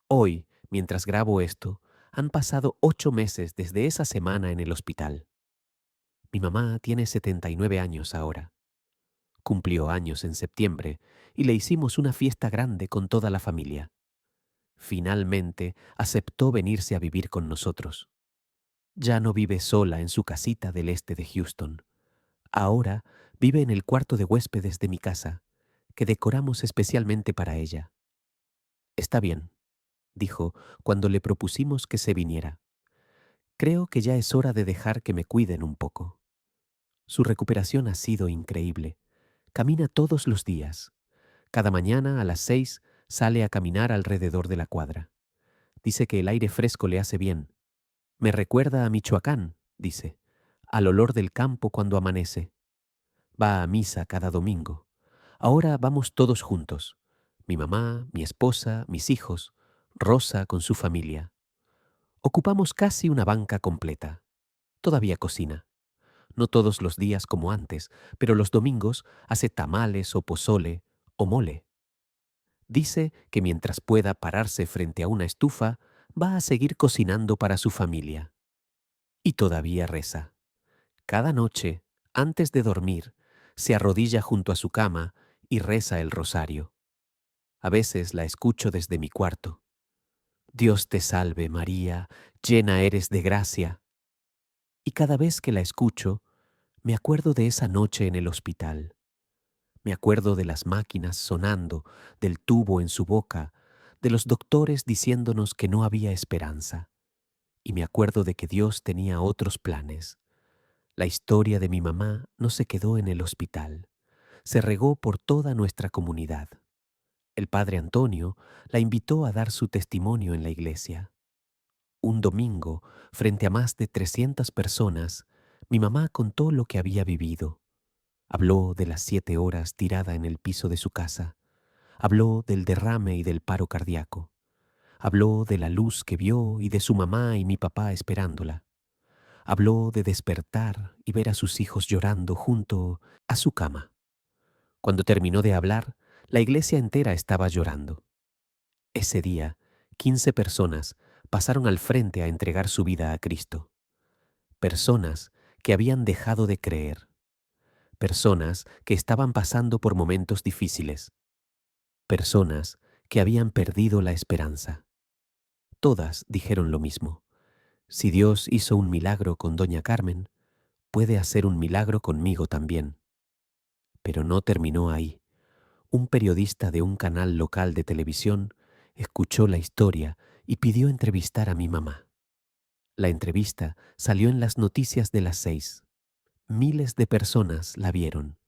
A: Hoy, mientras grabo esto, han pasado 8 meses desde esa semana en el hospital. Mi mamá tiene 79 años ahora. Cumplió años en septiembre y le hicimos una fiesta grande con toda la familia. Finalmente aceptó venirse a vivir con nosotros. Ya no vive sola en su casita del este de Houston. Ahora vive en el cuarto de huéspedes de mi casa, que decoramos especialmente para ella. Está bien, dijo cuando le propusimos que se viniera. Creo que ya es hora de dejar que me cuiden un poco. Su recuperación ha sido increíble. Camina todos los días. Cada mañana a las 6 sale a caminar alrededor de la cuadra. Dice que el aire fresco le hace bien. Me recuerda a Michoacán, dice, al olor del campo cuando amanece. Va a misa cada domingo. Ahora vamos todos juntos. Mi mamá, mi esposa, mis hijos, Rosa con su familia. Ocupamos casi una banca completa. Todavía cocina. No todos los días como antes, pero los domingos hace tamales o pozole o mole. Dice que mientras pueda pararse frente a una estufa, va a seguir cocinando para su familia. Y todavía reza. Cada noche, antes de dormir, se arrodilla junto a su cama y reza el rosario. A veces la escucho desde mi cuarto. Dios te salve María, llena eres de gracia. Y cada vez que la escucho, me acuerdo de esa noche en el hospital. Me acuerdo de las máquinas sonando, del tubo en su boca, de los doctores diciéndonos que no había esperanza. Y me acuerdo de que Dios tenía otros planes. La historia de mi mamá no se quedó en el hospital, se regó por toda nuestra comunidad. El padre Antonio la invitó a dar su testimonio en la iglesia. Un domingo, frente a más de 300 personas, mi mamá contó lo que había vivido. Habló de las 7 horas tirada en el piso de su casa. Habló del derrame y del paro cardíaco. Habló de la luz que vio y de su mamá y mi papá esperándola. Habló de despertar y ver a sus hijos llorando junto a su cama. Cuando terminó de hablar, la iglesia entera estaba llorando. Ese día, 15 personas pasaron al frente a entregar su vida a Cristo. Personas que habían dejado de creer. Personas que estaban pasando por momentos difíciles. Personas que habían perdido la esperanza. Todas dijeron lo mismo. Si Dios hizo un milagro con doña Carmen, puede hacer un milagro conmigo también. Pero no terminó ahí. Un periodista de un canal local de televisión escuchó la historia y pidió entrevistar a mi mamá. La entrevista salió en las noticias de las 6. Miles de personas la vieron.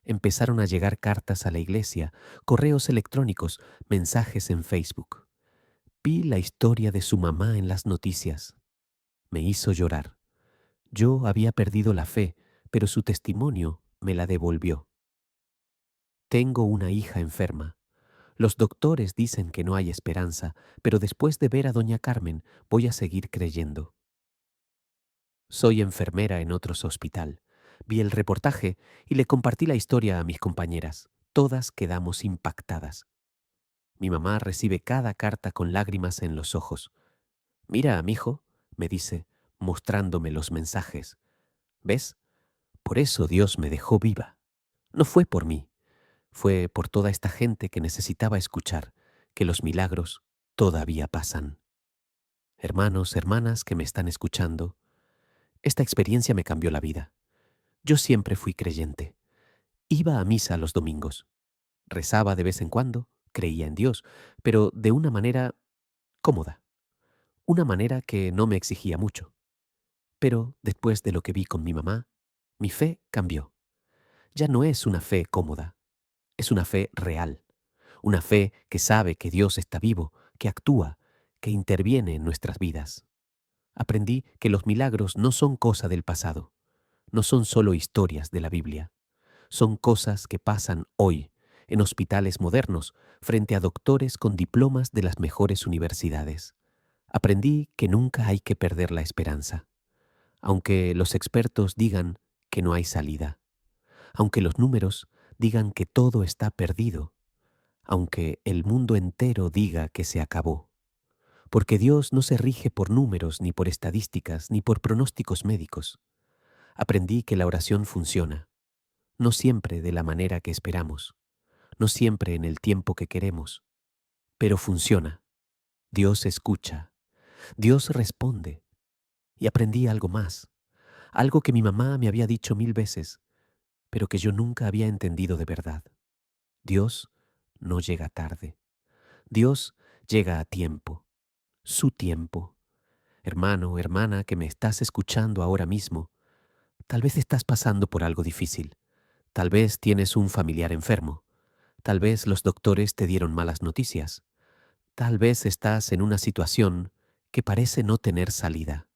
A: Empezaron a llegar cartas a la iglesia, correos electrónicos, mensajes en Facebook. Vi la historia de su mamá en las noticias. Me hizo llorar. Yo había perdido la fe, pero su testimonio me la devolvió. Tengo una hija enferma. Los doctores dicen que no hay esperanza, pero después de ver a doña Carmen voy a seguir creyendo. Soy enfermera en otro hospital. Vi el reportaje y le compartí la historia a mis compañeras. Todas quedamos impactadas. Mi mamá recibe cada carta con lágrimas en los ojos. Mira, mijo, me dice, mostrándome los mensajes. ¿Ves? Por eso Dios me dejó viva. No fue por mí, fue por toda esta gente que necesitaba escuchar que los milagros todavía pasan. Hermanos, hermanas que me están escuchando, esta experiencia me cambió la vida. Yo siempre fui creyente. Iba a misa los domingos. Rezaba de vez en cuando, creía en Dios, pero de una manera cómoda, una manera que no me exigía mucho. Pero después de lo que vi con mi mamá, mi fe cambió. Ya no es una fe cómoda, es una fe real, una fe que sabe que Dios está vivo, que actúa, que interviene en nuestras vidas. Aprendí que los milagros no son cosa del pasado, no son solo historias de la Biblia, son cosas que pasan hoy en hospitales modernos frente a doctores con diplomas de las mejores universidades. Aprendí que nunca hay que perder la esperanza, aunque los expertos digan que no hay salida, aunque los números digan que todo está perdido, aunque el mundo entero diga que se acabó. Porque Dios no se rige por números, ni por estadísticas, ni por pronósticos médicos. Aprendí que la oración funciona, no siempre de la manera que esperamos, no siempre en el tiempo que queremos, pero funciona. Dios escucha, Dios responde. Y aprendí algo más, algo que mi mamá me había dicho 1000 veces. pero que yo nunca había entendido de verdad. Dios no llega tarde. Dios llega a tiempo, su tiempo. Hermano, hermana, que me estás escuchando ahora mismo, tal vez estás pasando por algo difícil. Tal vez tienes un familiar enfermo. Tal vez los doctores te dieron malas noticias. Tal vez estás en una situación que parece no tener salida.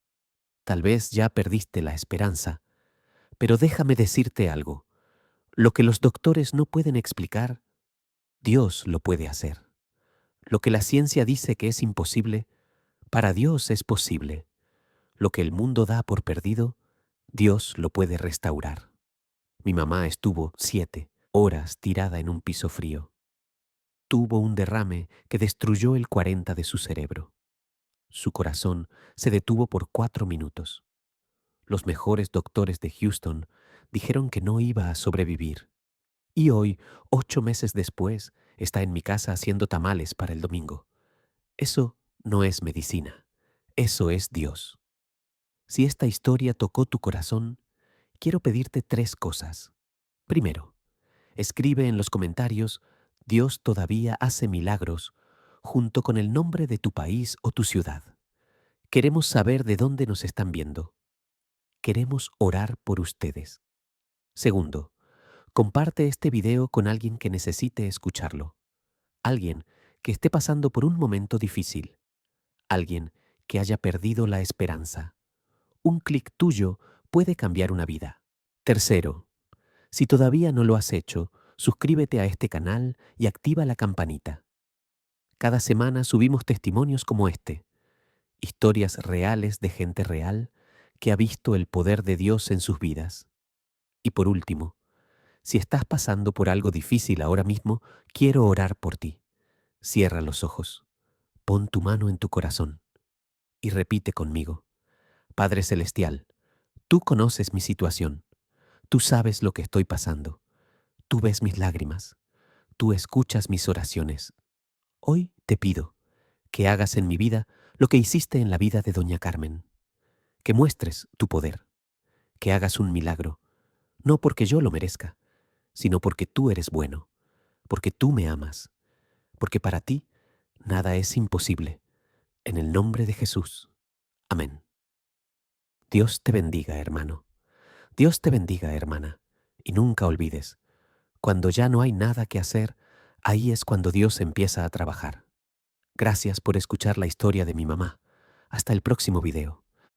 A: Tal vez ya perdiste la esperanza. Pero déjame decirte algo. Lo que los doctores no pueden explicar, Dios lo puede hacer. Lo que la ciencia dice que es imposible, para Dios es posible. Lo que el mundo da por perdido, Dios lo puede restaurar. Mi mamá estuvo 7 horas tirada en un piso frío. Tuvo un derrame que destruyó el 40 de su cerebro. Su corazón se detuvo por 4 minutos. Los mejores doctores de Houston dijeron que no iba a sobrevivir. Y hoy, 8 meses después, está en mi casa haciendo tamales para el domingo. Eso no es medicina. Eso es Dios. Si esta historia tocó tu corazón, quiero pedirte 3 cosas. Primero, escribe en los comentarios "Dios todavía hace milagros" junto con el nombre de tu país o tu ciudad. Queremos saber de dónde nos están viendo. Queremos orar por ustedes. Segundo, comparte este video con alguien que necesite escucharlo. Alguien que esté pasando por un momento difícil. Alguien que haya perdido la esperanza. Un clic tuyo puede cambiar una vida. Tercero, si todavía no lo has hecho, suscríbete a este canal y activa la campanita. Cada semana subimos testimonios como este, historias reales de gente real que ha visto el poder de Dios en sus vidas. Y por último, si estás pasando por algo difícil ahora mismo, quiero orar por ti. Cierra los ojos, pon tu mano en tu corazón y repite conmigo. Padre Celestial, tú conoces mi situación, tú sabes lo que estoy pasando, tú ves mis lágrimas, tú escuchas mis oraciones. Hoy te pido que hagas en mi vida lo que hiciste en la vida de Doña Carmen, que muestres tu poder, que hagas un milagro, no porque yo lo merezca, sino porque tú eres bueno, porque tú me amas, porque para ti nada es imposible. En el nombre de Jesús. Amén. Dios te bendiga, hermano. Dios te bendiga, hermana. Y nunca olvides, cuando ya no hay nada que hacer, ahí es cuando Dios empieza a trabajar. Gracias por escuchar la historia de mi mamá. Hasta el próximo video.